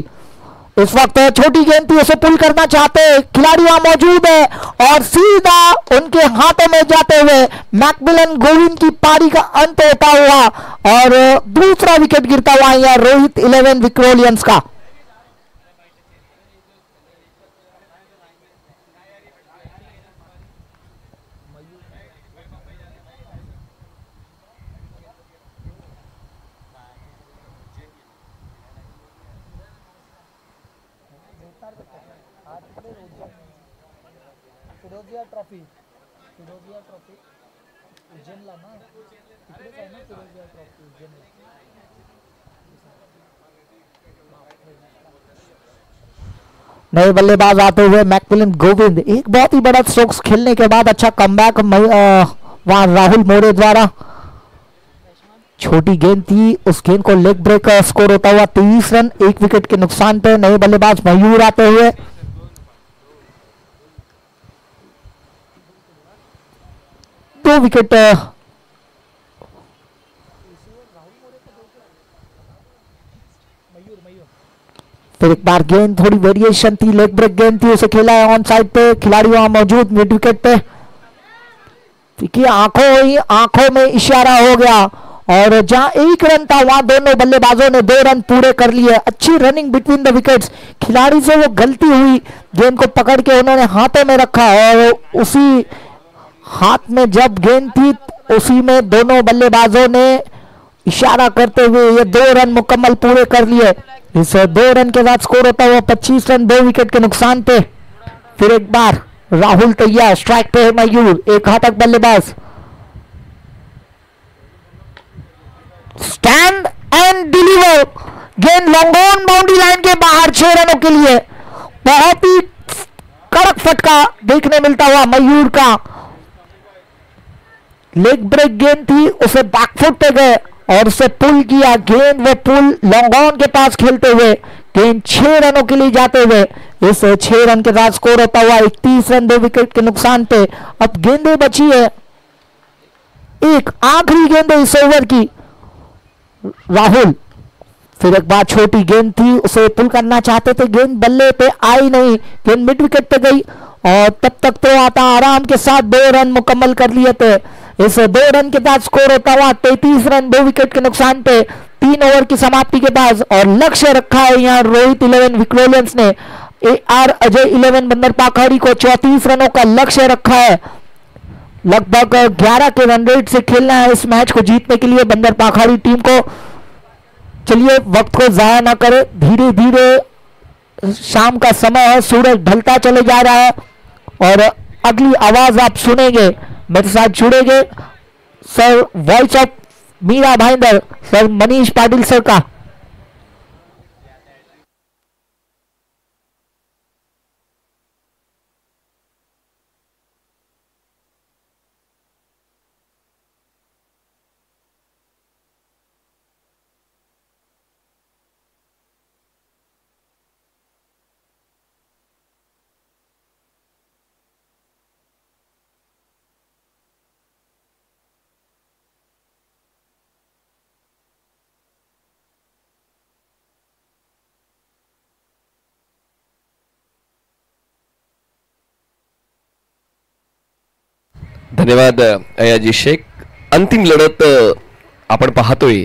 Speaker 3: इस वक्त छोटी गेंद थी, उसे पुल करना चाहते, खिलाड़ी वहां मौजूद है और सीधा उनके हाथों में जाते हुए मैकमिलन गोविंद की पारी का अंत होता हुआ और दूसरा विकेट गिरता हुआ यहां रोहित 11 विक्रोलियंस का। नए बल्लेबाज आते हुए मैकमिलन गोविंद। एक बहुत ही बड़ा स्ट्रोक्स खेलने के बाद अच्छा कमबैक वहां राहुल मोरे द्वारा। छोटी गेंद थी, उस गेंद को लेग ब्रेक स्कोर होता हुआ 23 रन। 1 विकेट के नुकसान पे नए बल्लेबाज मयूर आते हुए। दो विकेट फिर एक बार गेंद थोड़ी वेरिएशन थी, लेग ब्रेक गेंद थी, उसे खेला है ऑन साइड पे, खिलाड़ी वहां मौजूद मिड विकेट पे। क्योंकि आंखों में इशारा हो गया और जहां 1 रन था वहां दोनों बल्लेबाजों ने 2 रन पूरे कर लिए। अच्छी रनिंग बिटवीन द विकेट्स। खिलाड़ी से वो गलती हुई, गेंद को पकड़ के उन्होंने हाथों में रखा और उसी हाथ में जब गेंद थी उसी में दोनों बल्लेबाजों ने इशारा करते हुए ये 2 रन मुकम्मल पूरे कर लिए। इस 2 रन के बाद स्कोर होता हुआ 25 रन 2 विकेट के नुकसान पे। फिर एक बार राहुल तैयार, स्ट्राइक पे है मयूर, एक हाथक बल्लेबाज। Stand end deliver. गेंद लॉन्ग ऑन बाउंड्री लाइन के बाहर, 6 रनों के लिए। बहुत ही कड़क फटका देखने मिलता हुआ मयूर का। लेग ब्रेक गेंद थी, उसे बैकफुट पे गए और उसे पुल किया। गेंद वो पुल लॉन्ग ऑन के पास खेलते हुए गेंद 6 रनों के लिए जाते हुए इस 6 रन के साथ स्कोर होता हुआ 31 रन 2 विकेट के नुकसान पे। अब गेंदें बची है, एक आखिरी गेंद इस ओवर की। राहुल फिर एक बार छोटी गेंद थी, उसे पुल करना चाहते थे, गेंद बल्ले पे आई नहीं, गेंद मिड विकेट पे गई और तब तक तो आता आराम के साथ 2 रन मुकम्मल कर लिए थे। इस 2 रन के बाद स्कोर होता हुआ 33 रन 2 विकेट के नुकसान पे 3 ओवर की समाप्ति के बाद। और लक्ष्य रखा है यहाँ रोहित 11 विक्रोलियंस ने AR अजय 11 बंदर पाखाड़ी को 34 रनों का लक्ष्य रखा है। लगभग 11 के रन रेट से खेलना है इस मैच को जीतने के लिए बंदर पाखाड़ी टीम को। चलिए वक्त को जाया ना करे, धीरे धीरे शाम का समय है, सूरज ढलता चले जा रहा है और अगली आवाज आप सुनेंगे, मेरे साथ जुड़ेंगे sir voice of Mira Bhayandar sir Manish Patil sir का।
Speaker 1: धन्यवाद अयाजी शेख। अंतिम लढत आपण पाहतोय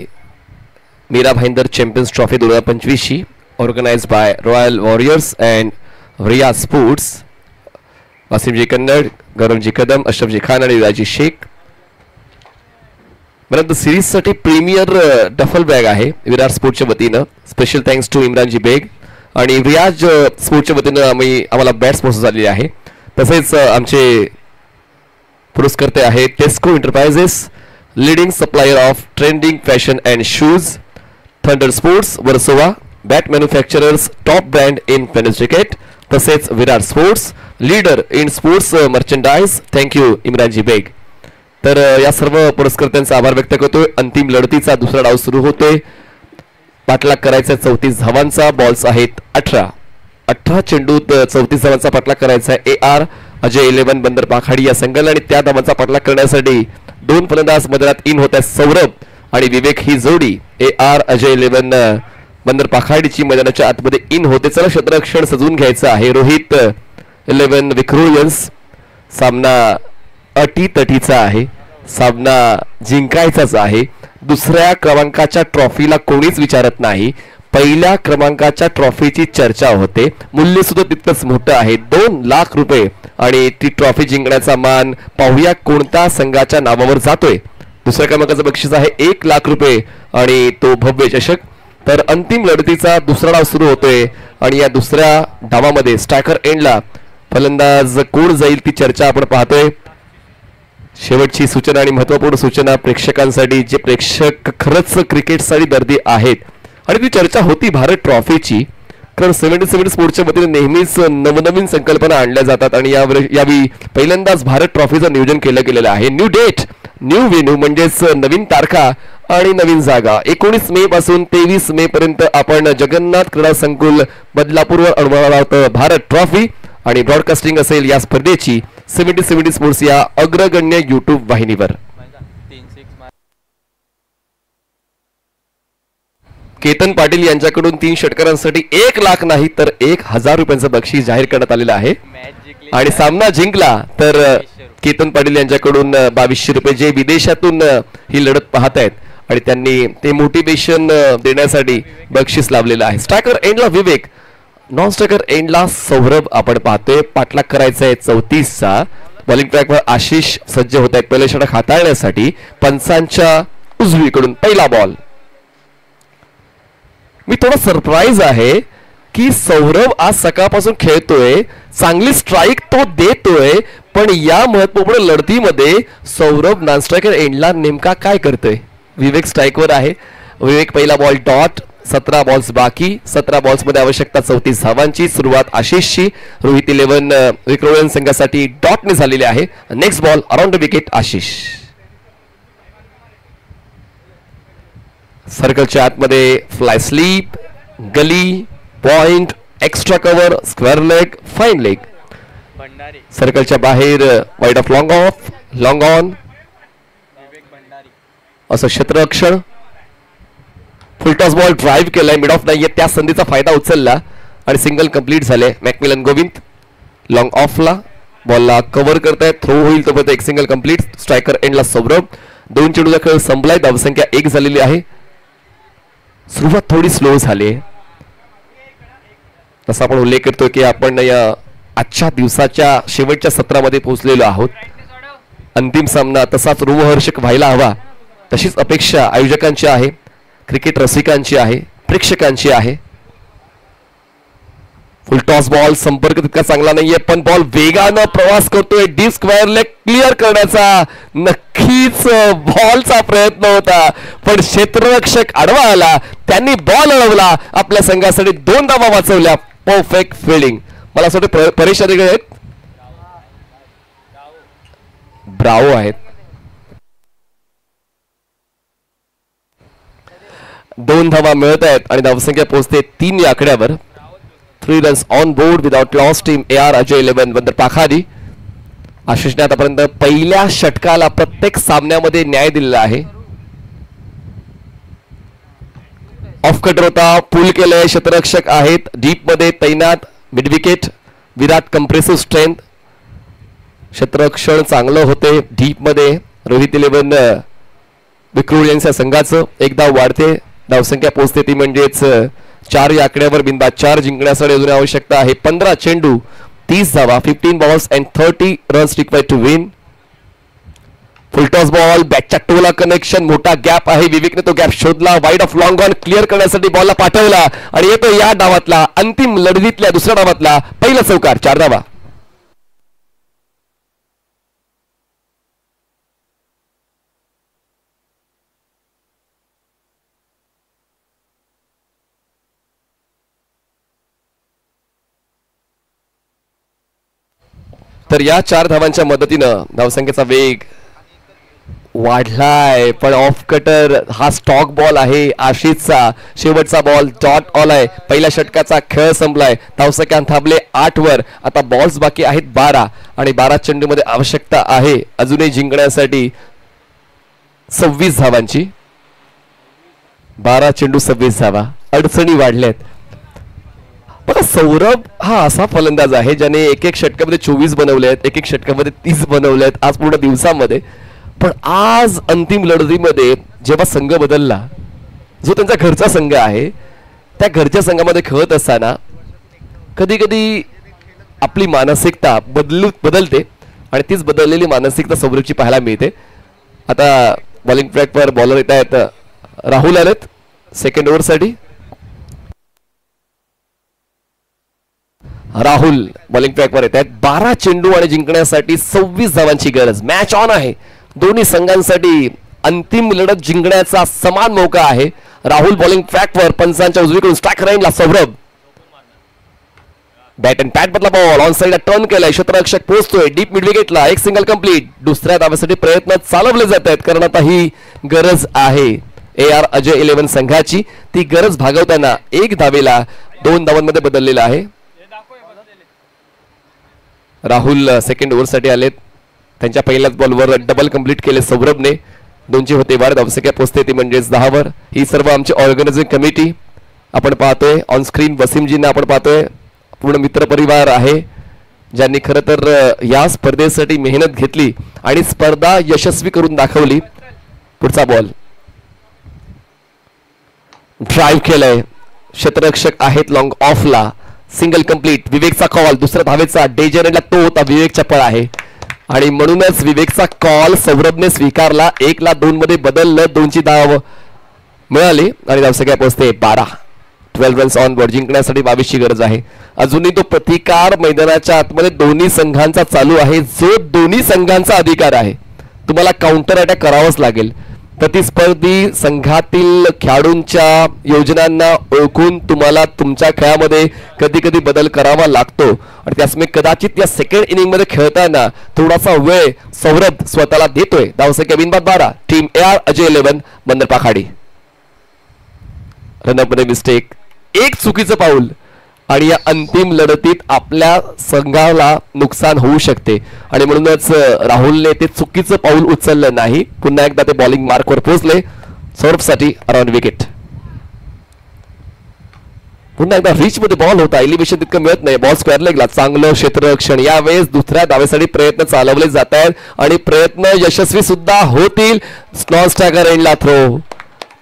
Speaker 1: Mira Bhayandar Champions Trophy 2025 organised by Royal Warriors and Riyaz sports. Wasimji Kannad, Gauravji Kadam, Ashrafji Khan आणि अयाजी शेख। परंतु सिरीज साठी प्रीमियर डफल बॅग आहे विराट स्पोर्ट्सच्या वतीनं। स्पेशल थँक्स टू इम्रानजी बेग आणि रियाज स्पोर्ट्सच्या वतीनं आम्हाला बॅट स्पोर्ट्स झालेली आहे। तसेच आमचे पुरस्कर्ते आहेत Tesco enterprises, leading supplier of trending fashion and shoes, thunder sports Versova, bat manufacturers top brand in tennis cricket, तसेच Virat sports leader in sports merchandise. Thank you Imranji Baig. तर या सर्व पुरस्कर्त्यांचा आभार व्यक्त करतोय। अंतिम लढतीचा दुसरा डाव सुरू होतोय। पाठलाग करायचा 34 धावांचा, बॉल्स आहेत 18 चेंडूत 34 धावांचा पाठलाग करायचा आहे AR अजय 11 बंदर पाखाडी या संघाला आणि त्या धावांचा पाठलाग करण्यासाठी 2 फलंदाज मैदानात इन होत आहेत सौरभ आणि विवेक ही जोडी AR अजय 11 बंदर पाखाडीची मैदानाच्या आतमध्ये इन होते। चला क्षेत्ररक्षण सजवून घ्यायचं आहे रोहित 11 विक्रोलियन्स। सामना अटीतटीचा आहे, सामना जिंकायचाच आहे। दुसऱ्या क्रमांकाच्या ट्रॉफीला कोणीच विचारत नाही, पहिल्या क्रमांकाच्या ट्रॉफीची चर्चा होते। मूल्य सुद्धा तितकंच मोठं आहे 2 लाख रुपये आणि ती ट्रॉफी जिंकण्याचा मान पाहूया कोणत्या संघाच्या नावावर जातोय। दुसऱ्या क्रमांकाचं बक्षीस आहे 1 लाख रुपये आणि तो भव्य चषक। तर अंतिम लढतीचा दुसरा डाव सुरू होतोय आणि या दुसऱ्या डावामध्ये स्ट्रायकर एंडला फलंदाज कोण जाईल ती चर्चा आपण पाहतोय। शेवटची सूचना आणि महत्त्वपूर्ण सूचना प्रेक्षकांसाठी, जे प्रेक्षक खरंच क्रिकेटसाठी दर्दी आहेत आणि ती चर्चा होती भारत ट्रॉफीची, कारण 77 स्पोर्ट्सच्या वतीने नेहमीच नवनवीन संकल्पना आणल्या जातात आणि यावेळी पहिल्यांदाच भारत ट्रॉफीचं नियोजन केलं गेलेलं आहे। न्यू डेट, न्यू व्हेन्यू म्हणजेच नवीन तारखा आणि नवीन जागा। 19 मे पासून 23 मे पर्यंत आपण जगन्नाथ क्रीडा संकुल बदलापूरवर अनुभवणार आहोत भारत ट्रॉफी आणि ब्रॉडकास्टिंग असेल या स्पर्धेची 70 स्पोर्ट्स या अग्रगण्य YouTube वाहिनीवर। केतन पाटील यांच्याकडून 3 षटकारांसाठी 1 लाख नाही तर 1000 रुपयांचं बक्षीस जाहीर करण्यात आलेलं आहे आणि सामना जिंकला तर केतन पाटील यांच्याकडून 2200 रुपये, जे विदेशातून ही लढत पाहत आहेत आणि त्यांनी ते मोटिवेशन देण्यासाठी बक्षीस लावलेलं आहे। स्ट्रायकर एंडला विवेक, नॉन स्ट्रायकर एंडला सौरभ आपण पाहतोय। पाठलाग करायचा आहे 34चा। बॉलिंग ट्रॅकवर आशिष सज्ज होत आहेत पहिल्या षटक हाताळण्यासाठी। पंचांच्या उजवीकडून पहिला बॉल। मी थोडा सरप्राईज आहे की सौरभ आज सकाळपासून खेळतोय, चांगली स्ट्राईक तो देतोय, पण या महत्त्वपूर्ण लढतीमध्ये सौरभ नॉन स्ट्रायकर एंडला नेमका काय करतोय? विवेक स्ट्राईकवर आहे। विवेक पहिला बॉल डॉट, 17 बॉल्स बाकी, 17 बॉल्स मध्ये आवश्यकता 34 धावांची। सुरुवात आशिषची, रोहित 11 विक्रोलियन संघासाठी डॉटने झालेली आहे। Next ball around the wicket Ashish. सर्कलच्या आतमध्ये fly slip, gully, point, extra cover, square leg, fine leg. सर्कलच्या बाहेर वाईड ऑफ लॉंग ऑन असं क्षेत्ररक्षण। फुलटॉस बॉल ड्राईव्ह केलाय, मिड ऑफ नाहीये, त्या संधीचा फायदा उचलला आणि सिंगल कंप्लीट झाले। मॅकमिलन गोविंद लॉंग ऑफला बॉलला कव्हर करतायत, थ्रो होईल तोपर्यंत एक सिंगल कंप्लीट. स्ट्रायकर एंडला सौरभ. 2 चेंडूचा खेळ संपलाय, धावसंख्या 1 झालेली आहे. सुरुवात थोडी स्लो झाली आहे. तसा आपण उल्लेख करतोय की आपण या आजच्या दिवसाच्या शेवटच्या सत्रामध्ये पोहोचलेलो आहोत. अंतिम सामना तसाच रोमहर्षक व्हायला हवा, तशीच अपेक्षा आयोजकांची आहे, क्रिकेट रसिकांची आहे, प्रेक्षकांची आहे. फुल टॉस बॉल, संपर्क तितका चांगला नाहीये, पण बॉल वेगानं प्रवास करतोय. डीप स्क्वेअर लेग क्लिअर करण्याचा नक्कीच बॉलचा प्रयत्न होता, पण क्षेत्ररक्षक आडवा आला, त्यांनी बॉल अडवला. आपल्या संघासाठी 2 धावा वाचवल्या. Perfect fielding. मला असं वाटतं परेश अधिकारी आहेत, ब्रावो आहेत. 2 धावा मिळत आहेत आणि धावसंख्या पोहोचते 3 या आकड्यावर. 3 runs on board without loss. Team AR Ajay 11 बंदर पाखाडी. आशिषने आतापर्यंत पहिल्या षटकाला प्रत्येक सामन्यामध्ये न्याय दिलेला आहे. ऑफ कटर होता, पुल केलंय, क्षेत्ररक्षक आहेत डीप मध्ये तैनात. मिड विकेट विराट कंप्रेसिव्ह स्ट्रेंथ. क्षेत्ररक्षण चांगलं होते डीप मध्ये. रोहित 11 विक्रोलियन्स या संघाचं 1 धाव वाढते. धावसंख्या पोहोचते ती म्हणजेच 4 या आकड्यावर. बिंदा 4 जिंकण्यासाठी अजून आवश्यकता आहे. 15 चेंडू 30 धावा. 15 balls and 30 runs required to win. Full toss ball, बॅटच्या टोला कनेक्शन, मोठा गॅप आहे. विवेकने तो गॅप शोधला. Wide off long on clear करण्यासाठी बॉलला पाठवला आणि येतो या डावातला अंतिम लढतीतल्या दुसऱ्या डावातला पहिला चौकार. 4 धावा. तर या 4 धावांच्या मदतीनं धावसंख्येचा वेग वाढलाय, पण ऑफ कटर हा स्टॉक बॉल आहे आशिषचा. शेवटचा बॉल डॉट ऑल आहे. पहिल्या षटकाचा खेळ संपलाय. धावसंख्या थांबले 8 वर. आता बॉल्स बाकी आहेत 12 आणि 12 चेंडूमध्ये आवश्यकता आहे अजूनही जिंकण्यासाठी 26 धावांची. 12 चेंडू 26 धावा. अडचणी वाढल्यात. बघा सौरभ हा असा फलंदाज आहे ज्याने एक षटकामध्ये 24 बनवले आहेत, एक षटकामध्ये 30 बनवले आहेत आज पूर्ण दिवसामध्ये. पण आज अंतिम लढतीमध्ये जेव्हा संघ बदलला, जो त्यांचा घरचा संघ आहे, त्या घरच्या संघामध्ये खेळत असताना कधी कधी आपली मानसिकता बदलते आणि तीच बदललेली मानसिकता सौरभची पाहायला मिळते. आता बॉलिंग ट्रॅकवर बॉलर येत आहेत. राहुल आलेत सेकंड ओव्हरसाठी. राहुल बॉलिंग ट्रॅकवर येत आहेत. 12 चेंडू आणि जिंकण्यासाठी 26 धावांची गरज. मॅच ऑन आहे. दोन्ही संघांसाठी अंतिम लढत जिंकण्याचा समान मौका आहे. राहुल बॉलिंग ट्रॅकवर, पंचांच्या उजवीकडून स्ट्रायकर लाईनला सौरभ. बॅट अँड पॅट मधला बॉल ऑन साइडला टर्न केलाय. क्षेत्ररक्षक पोहोचतोय डीप मिड विकेटला. एक सिंगल कंप्लीट. दुसऱ्या धावेसाठी प्रयत्न चालवले जात आहेत, कारण आता ही गरज आहे AR अजय 11 संघाची. ती गरज भागवताना 1 धावेला 2 धावांमध्ये बदललेला आहे. राहुल सेकंड ओव्हरसाठी आलेत. त्यांच्या पहिल्याच बॉलवर डबल कंप्लीट केले सौरभने. 2ची होते वाढ. धावसंख्या पोहोचते ती म्हणजेच 10 वर. ही सर्व आमची ऑर्गनायझिंग कमिटी आपण पाहतोय ऑन स्क्रीन. वसीमजींना आपण पाहतोय. पूर्ण मित्रपरिवार आहे ज्यांनी खरं तर या स्पर्धेसाठी मेहनत घेतली आणि स्पर्धा यशस्वी करून दाखवली. पुढचा बॉल ड्राईव्ह केलंय. क्षेत्ररक्षक आहेत लॉंग ऑफला. Single complete. विवेकचा कॉल. दुसऱ्या धावेचा डेजरला तो होता. विवेकचा पळ आहे आणि म्हणूनच विवेकचा कॉल सौरभने स्वीकारला. 1ला 2 मध्ये बदललं. 2ची धाव मिळाली आणि धावसंख्या पोहोचते 12. 12 रन्स ऑन बोर्ड. जिंकण्यासाठी 22ची गरज आहे. अजूनही तो प्रतिकार मैदानाच्या आतमध्ये दोन्ही संघांचा चालू आहे, जो दोन्ही संघांचा अधिकार आहे. तुम्हाला काउंटर अटॅक करावाच लागेल. प्रतिस्पर्धी संघातील खेळाडूंच्या योजनांना ओळखून तुम्हाला तुमच्या खेळामध्ये कधी कधी बदल करावा लागतो आणि त्यामुळे कदाचित या सेकंड इनिंग मध्ये खेळताना थोडासा वेळ सौरभ स्वतःला देतोय. धावसंख्या बिनबाद 12. टीम AR अजय 11 बंदर पाखाडी. रनअप मध्ये मिस्टेक. एक चुकीचं पाऊल आणि या अंतिम लढतीत आपल्या संघाला नुकसान होऊ शकते आणि म्हणूनच राहुलने ते चुकीचं पाऊल उचललं नाही. पुन्हा एकदा ते बॉलिंग मार्कवर पोहोचले. सौरभसाठी अराउंड विकेट. पुन्हा एकदा रिच मध्ये बॉल होता, एलिव्हेशन तितकं मिळत नाही, बॉल स्क्वेअर लेगला, चांगलं क्षेत्ररक्षण. यावेळेस दुसऱ्या धावेसाठी प्रयत्न चालवले जात आहेत आणि प्रयत्न यशस्वी सुद्धा होतील. नॉन स्ट्रायकर एंडला थ्रो.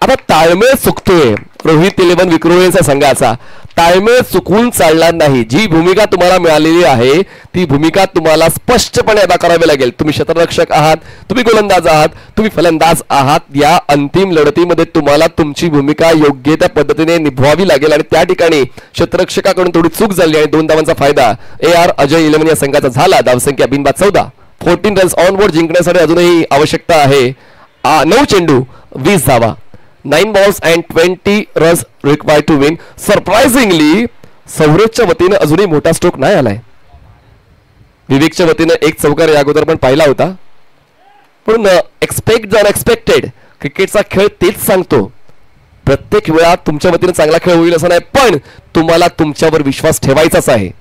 Speaker 1: आता ताळमेळ चुकतोय रोहित 11 विक्रोळींच्या संघाचा. ताळमेळ चुकवून चालणार नाही. जी भूमिका तुम्हाला मिळालेली आहे ती भूमिका तुम्हाला स्पष्टपणे अदा करावी लागेल. तुम्ही क्षेत्ररक्षक आहात, तुम्ही गोलंदाज आहात, तुम्ही फलंदाज आहात. या अंतिम लढतीमध्ये तुम्हाला तुमची भूमिका योग्य त्या पद्धतीने निभवावी लागेल आणि त्या ठिकाणी क्षेत्ररक्षकाकडून थोडी चूक झाली आणि 2 धावांचा फायदा AR अजय 11 या संघाचा झाला. धावसंख्या बिनबाद 14. 14 रन्स ऑन बोर्ड जिंकण्यासाठी अजूनही आवश्यकता आहे 9 चेंडू 20 धावा. 9 balls and 20 runs required to win. Surprisingly सौरभच्या वतीने अजूनही मोठा स्ट्रोक नाही आलाय. विवेकच्या वतीने एक चौकार या अगोदर पण पाहिला होता. पण एक्सपेक्ट द अनएक्सपेक्टेड, क्रिकेटचा खेळ तेच सांगतो. प्रत्येक वेळा तुमच्या वतीने चांगला खेळ होईल असं नाही, पण तुम्हाला तुमच्यावर विश्वास ठेवायचाच आहे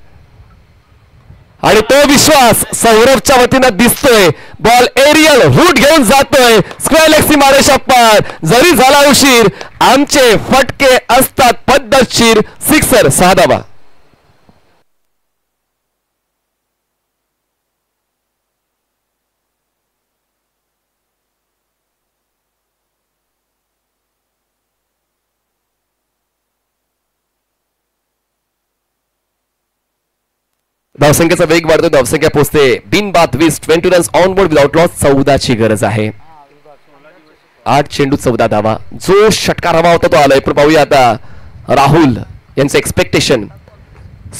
Speaker 1: आणि तो विश्वास सौरभच्या वतीनं दिसतोय. बॉल एरियल रूट घेऊन जातोय स्क्वेअर लेग सीमारेषा पार. जरी झाला उशीर आमचे फटके असतात पद्धतशीर. सिक्सर 6 धावा. धावसंख्येचा वेग वाढतो. धावसंख्या पोहोचते बिनबाद 20. 20 runs on board without loss. 14 ची गरज आहे. 8 चेंडू 14 धावा. जो षटकार हवा होता तो आलाय. पण पाहूया आता राहुल यांचं एक्सपेक्टेशन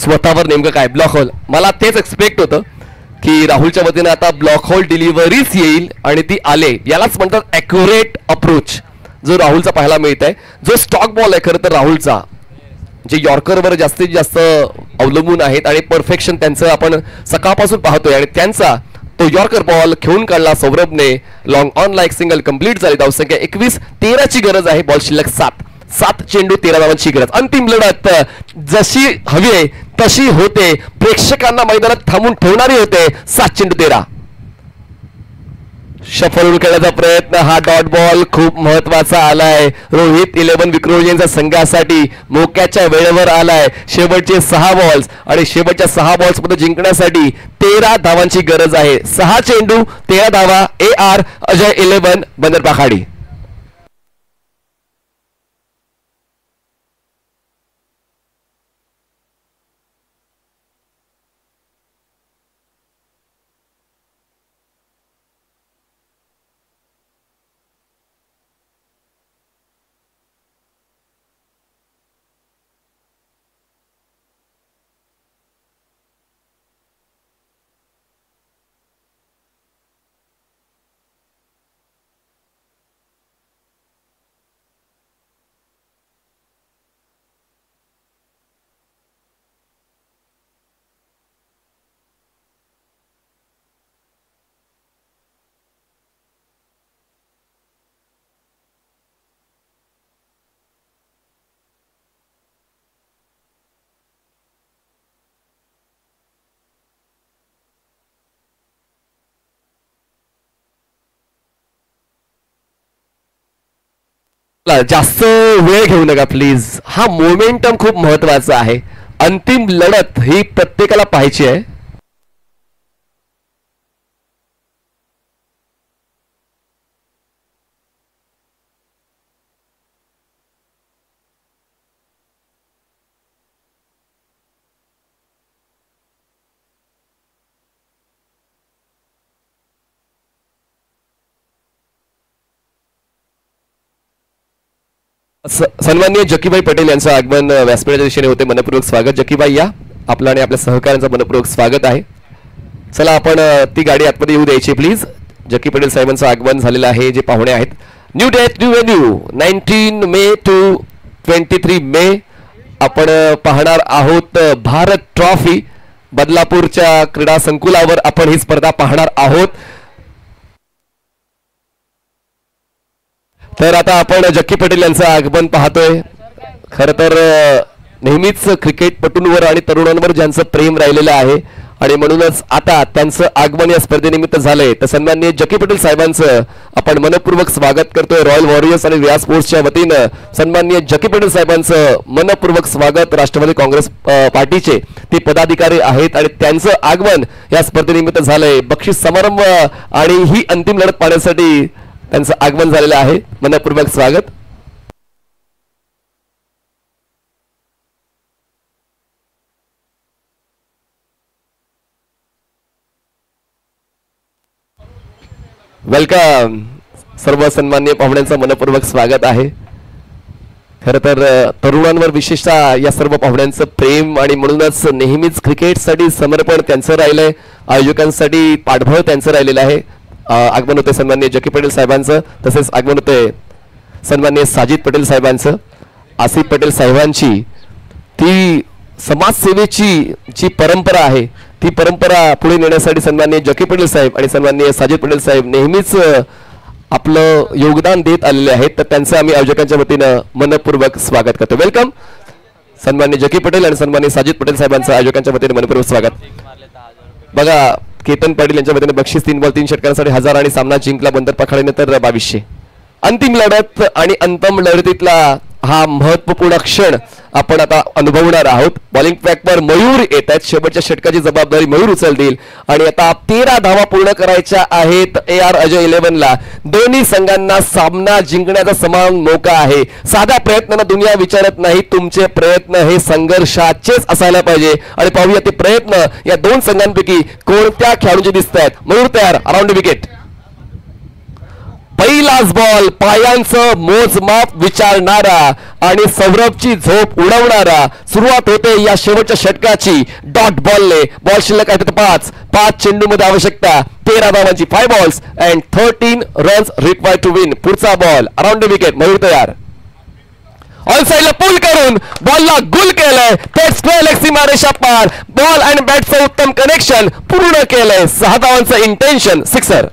Speaker 1: स्वतःवर नेमकं काय. Block hole. मला तेच एक्सपेक्ट होतं की राहुलच्या वतीने आता ब्लॉक होल डिलिव्हरीच येईल आणि ती आले. यालाच म्हणतात ॲक्युरेट अप्रोच जो राहुलचा पाहायला मिळत आहे. जो स्टॉक बॉल आहे खरं तर राहुलचा, जे यॉर्करवर जास्तीत जास्त अवलंबून आहेत आणि परफेक्शन त्यांचं आपण सकाळपासून पाहतोय आणि त्यांचा तो यॉर्कर बॉल खेळून काढला सौरभने. लॉंग ऑन लाईक सिंगल कंप्लीट झाली. धावसंख्या 21. 13 ची गरज आहे. बॉल शिल्लक 7. 7 चेंडू 13 धावांची गरज. अंतिम लढत जशी हवी आहे तशी होते. प्रेक्षकांना मैदानात थांबून ठेवणारी होते. 7 चेंडू 13. शफल खेळण्याचा प्रयत्न. हा डॉट बॉल खूप महत्वाचा आलाय रोहित 11 विक्रोळींच्या संघासाठी. मोक्याच्या वेळेवर आलाय. शेवटचे 6 बॉल्स आणि शेवटच्या 6 बॉल्स मध्ये जिंकण्यासाठी 13 धावांची गरज आहे. 6 चेंडू 13 धावा. AR अजय 11 बंदरपाखाडी. जास्त वेळ घेऊ नका प्लीज. हा मोमेंटम खूप महत्वाचा आहे. अंतिम लढत ही प्रत्येकाला पाहायची आहे. सन्माननीय जकीभाई पटेल यांचं आगमन व्यासपीठाच्या दिशेने होते. मनपूर्वक स्वागत जकीभाई. या आपलं आणि आपल्या सहकाऱ्यांचं मनपूर्वक स्वागत आहे. चला आपण ती गाडी आतमध्ये येऊ द्यायची प्लीज. जकी पटेल साहेबांचं आगमन झालेलं आहे. जे पाहुणे आहेत. New date new venue 19 May to 23 May आपण पाहणार आहोत भारत ट्रॉफी. बदलापूरच्या क्रीडा संकुलावर आपण ही स्पर्धा पाहणार आहोत. तर आता आपण जक्की पटेल यांचं आगमन पाहतोय. खरं तर नेहमीच क्रिकेटपटूंवर आणि तरुणांवर ज्यांचं प्रेम राहिलेलं आहे आणि म्हणूनच आता त्यांचं आगमन या स्पर्धेनिमित्त झालंय. तर सन्माननीय जकी पटेल साहेबांचं आपण मनपूर्वक स्वागत करतोय. रॉयल वॉरियर्स आणि रिया स्पोर्ट्सच्या वतीनं सन्माननीय जकी पटेल साहेबांचं मनपूर्वक स्वागत. राष्ट्रवादी काँग्रेस पार्टीचे ते पदाधिकारी आहेत आणि त्यांचं आगमन या स्पर्धेनिमित्त झालंय. बक्षीस समारंभ आणि ही अंतिम लढत पाहण्यासाठी त्यांचं आगमन झालेलं आहे. मनपूर्वक स्वागत. वेलकम. सर्व सन्माननीय पाहुण्यांचं मनपूर्वक स्वागत आहे. खरं तर तरुणांवर विशेषतः या सर्व पाहुण्यांचं प्रेम आणि म्हणूनच नेहमीच क्रिकेटसाठी समर्पण त्यांचं राहिलंय. आयोजकांसाठी पाठबळ त्यांचं राहिलेलं आहे. आगमन होते सन्माननीय जकी पटेल साहेबांचं. तसेच आगमन होते सन्माननीय साजिद पटेल साहेबांचं. आसिफ पटेल साहेबांची ती समाजसेवेची जी परंपरा आहे ती परंपरा पुढे नेण्यासाठी सन्माननीय जकी पटेल साहेब आणि सन्माननीय साजिद पटेल साहेब नेहमीच आपलं योगदान देत आलेले आहेत. तर त्यांचं आम्ही आयोजकांच्या वतीनं मनपूर्वक स्वागत करतो. वेलकम. सन्माननीय जकी पटेल आणि सन्माननीय साजिद पटेल साहेबांचं आयोजकांच्या वतीने मनपूर्वक स्वागत. बघा, केतन पाटील यांच्या वतीने बक्षीस 3 बॉल 3 षटकांसाठी 1000 आणि सामना जिंकला बंदर पखाडीने तर 2200. अंतिम लढत आणि अंतिम लढतीतला हा महत्वपूर्ण क्षण आपण आता अनुभवणार आहोत. बॉलिंग ट्रॅकवर मयूर येत आहेत. शेवटच्या षटकाची जबाबदारी मयूर उचलतील आणि आता 13 धावा पूर्ण करायच्या आहेत AR अजय 11ला. दोन्ही संघांना सामना जिंकण्याचा समान मौका आहे. साधा प्रयत्नांना दुनिया विचारत नाही. तुमचे प्रयत्न हे संघर्षाचेच असायला पाहिजे आणि पाहूया ते प्रयत्न या दोन संघांपैकी कोणत्या खेळाडूंचे दिसत आहेत. मयूर तयार. Around wicket. पहिलाच बॉल पायांचं मोजमाप विचारणारा आणि सौरभची झोप उडवणारा. सुरुवात होते या शेवटच्या षटकाची डॉट बॉलने. बॉल शिल्लक आहे 5 चेंडूमध्ये आवश्यकता 13 धावांची. 5 balls and 13 runs required to win. पुढचा ball around the wicket. Mayur तयार. ऑन साइडला पुल करून बॉलला गुल केलंय. ते स्क्वेअर लेग सीमारेषा पार. बॉल अँड बॅटचं उत्तम कनेक्शन पूर्ण केलंय. 6 धावांचं इंटेन्शन. सिक्सर.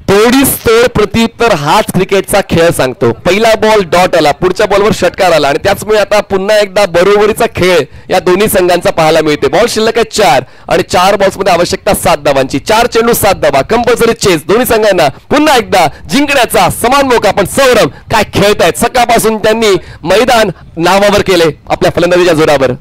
Speaker 1: तोडीस तोड प्रत्युत्तर हाच क्रिकेटचा खेळ सांगतो. पहिला बॉल डॉट आला, पुढच्या बॉलवर षटकार आला आणि त्याचमुळे आता पुन्हा एकदा बरोबरीचा खेळ या दोन्ही संघांचा पाहायला मिळते. बॉल शिल्लक आहे 4 आणि 4 बॉल्स मध्ये आवश्यकता 7 धावांची. 4 चेंडू 7 धावा. Compulsory chess. दोन्ही संघांना पुन्हा एकदा जिंकण्याचा समान मौका. पण सौरभ काय खेळतायत. सकाळपासून त्यांनी मैदान नावावर केले आपल्या फलंदाजीच्या जोरावर.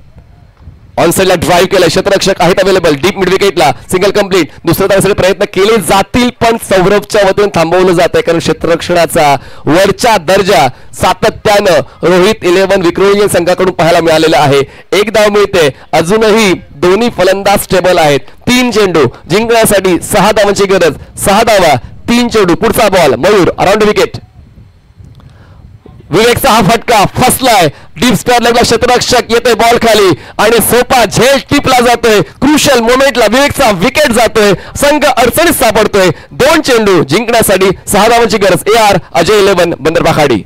Speaker 1: ऑन साइडला ड्राईव्ह केलाय. क्षेत्ररक्षक आहेत अवेलेबल. डीप मिड विकेटला सिंगल कंप्लीट. दुसऱ्या धावेसाठी प्रयत्न केले जातील पण सौरभच्या वतीने थांबवलं जात आहे कारण क्षेत्ररक्षणाचा वरचा दर्जा सातत्यानं रोहित 11 विक्रोलियन संघाकडून पाहायला मिळालेला आहे. एक धाव मिळते. अजूनही दोन्ही फलंदाज स्टेबल आहेत. 3 चेंडू जिंकण्यासाठी 6 धावांची गरज. 6 धावा 3 चेंडू. पुढचा बॉल मयूर. Around wicket. विवेकचा हा फटका फसलाय. डीप स्क्वेअर लेगला क्षेत्ररक्षक येतोय बॉल खाली आणि सोपा झेल टिपला जातोय. क्रुशियल मोमेंटला विवेकचा विकेट जातोय. संघ अडचणीत सापडतोय. 2 चेंडू जिंकण्यासाठी 6 धावांची गरज. AR अजय 11 बंदर पखाडी.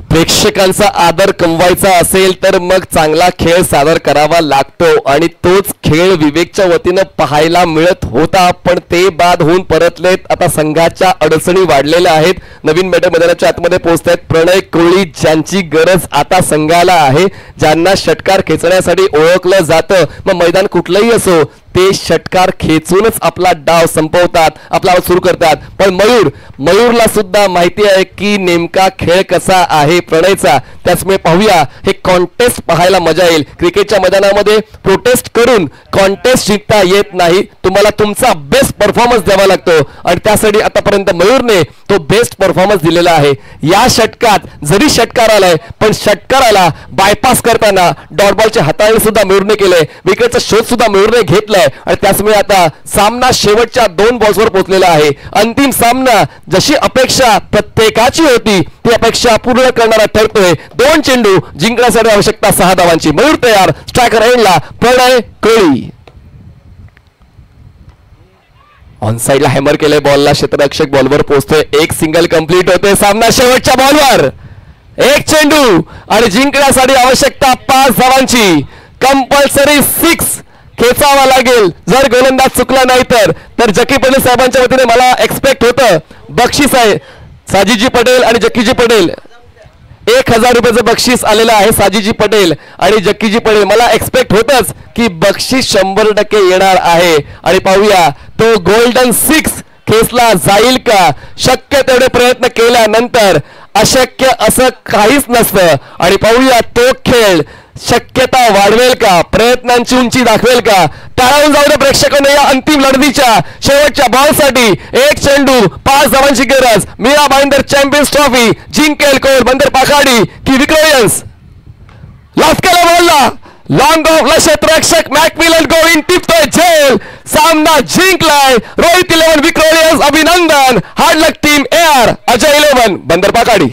Speaker 1: प्रेक्षकांचा आदर कमवायचा असेल तर मग चांगला खेळ सादर करावा लागतो आणि तोच खेळ विवेकच्या वतीनं पाहायला मिळत होता. पण ते बाद होऊन परतलेत. आता संघाच्या अडचणी वाढलेल्या आहेत. नवीन मैदानाच्या आतमध्ये पोहोचतायत प्रणय कोहली ज्यांची गरज आता संघाला आहे. ज्यांना षटकार खेचण्यासाठी ओळखलं जातं. मग मैदान कुठलंही असो ते षटकार खेचूनच आपला डाव संपवतात. आपला सुरू करतात. पण मयूरला सुद्धा माहिती आहे की नेमका खेळ कसा आहे प्रणयचा. त्याचमुळे पाहूया हे कॉन्टेस्ट पाहायला मजा येईल. क्रिकेटच्या मैदानामध्ये प्रोटेस्ट करून कॉन्टेस्ट जिंकता येत नाही. तुम्हाला तुमचा बेस्ट परफॉर्मन्स द्यावा लागतो आणि त्यासाठी आतापर्यंत मयूरने तो बेस्ट परफॉर्मन्स दिलेला आहे. या षटकात जरी षटकार आलाय पण षटकाराला बायपास करताना डॉट बॉलचे हाताळणी सुद्धा मयूरने केले. विकेटचा शोध सुद्धा मयूरने घेतलाय आणि त्याचमुळे आता सामना शेवटच्या 2 बॉल्सवर पोहोचलेला आहे. अंतिम सामना जशी अपेक्षा प्रत्येकाची होती ती अपेक्षा पूर्ण करणारा ठरतोय. 2 चेंडू जिंकण्यासाठी आवश्यकता 6 धावांची. मयूर तयार. स्ट्रायकर एंडला प्रणय कोहली. ऑन साइडला हॅमर केलंय बॉलला, क्षेत्ररक्षक बॉलवर पोहोचतोय, एक सिंगल कंप्लीट होतोय, सामना शेवटच्या बॉलवर, एक चेंडू आणि जिंकण्यासाठी आवश्यकता 5 धावांची, कंपल्सरी 6 खेचावा लागेल. जर गोलंदाज चुकला नाही तर जकी पटेल साहेबांच्या वतीने मला एक्सपेक्ट होतं बक्षीस आहे. साजीजी पटेल आणि जक्कीजी पटेल 1000 रुपयाचं बक्षीस आलेलं आहे. साजीजी पटेल आणि जक्कीजी पटेल, मला एक्सपेक्ट होतच की बक्षीस 100% येणार आहे. आणि पाहूया तो गोल्डन 6 खेचला जाईल का. शक्य तेवढे प्रयत्न केल्यानंतर अशक्य असं काहीच नसतं. आणि पाहूया तो खेळ शक्यता वाढवेल का, प्रयत्नांची उंची दाखवेल का. टाळावून जाऊ दे प्रेक्षकांना या अंतिम लढतीच्या शेवटच्या बॉलसाठी. एक चेंडू, 5 धावांची गरज. मीरा भाईंदर चॅम्पियन्स ट्रॉफी जिंकेल कोण, बंदर पाखाडी की विक्रोलियन्स. लास्ट केला बॉलला, लॉंग ऑफला क्षेत्ररक्षक मॅकमिलन गोविंद टिपतोय झेल. सामना जिंकलाय रोहित 11 विक्रोलियन्स. अभिनंदन. Hard luck team AR Ajay 11 बंदर पाखाडी.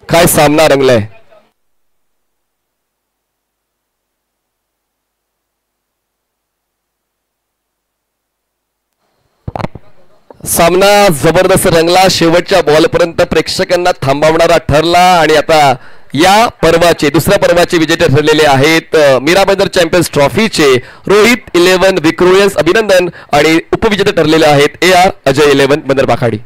Speaker 1: काय सामना रंगलाय. सामना जबरदस्त रंगला, शेवटच्या बॉलपर्यंत प्रेक्षकांना थांबवणारा ठरला. आणि आता या पर्वाचे दुसऱ्या पर्वाचे विजेते ठरलेले आहेत मीरा भाईंदर चॅम्पियन्स ट्रॉफीचे रोहित 11 विक्रोलियन्स. अभिनंदन. आणि उपविजेते ठरलेले आहेत AR अजय 11 बंदर पाखाडी.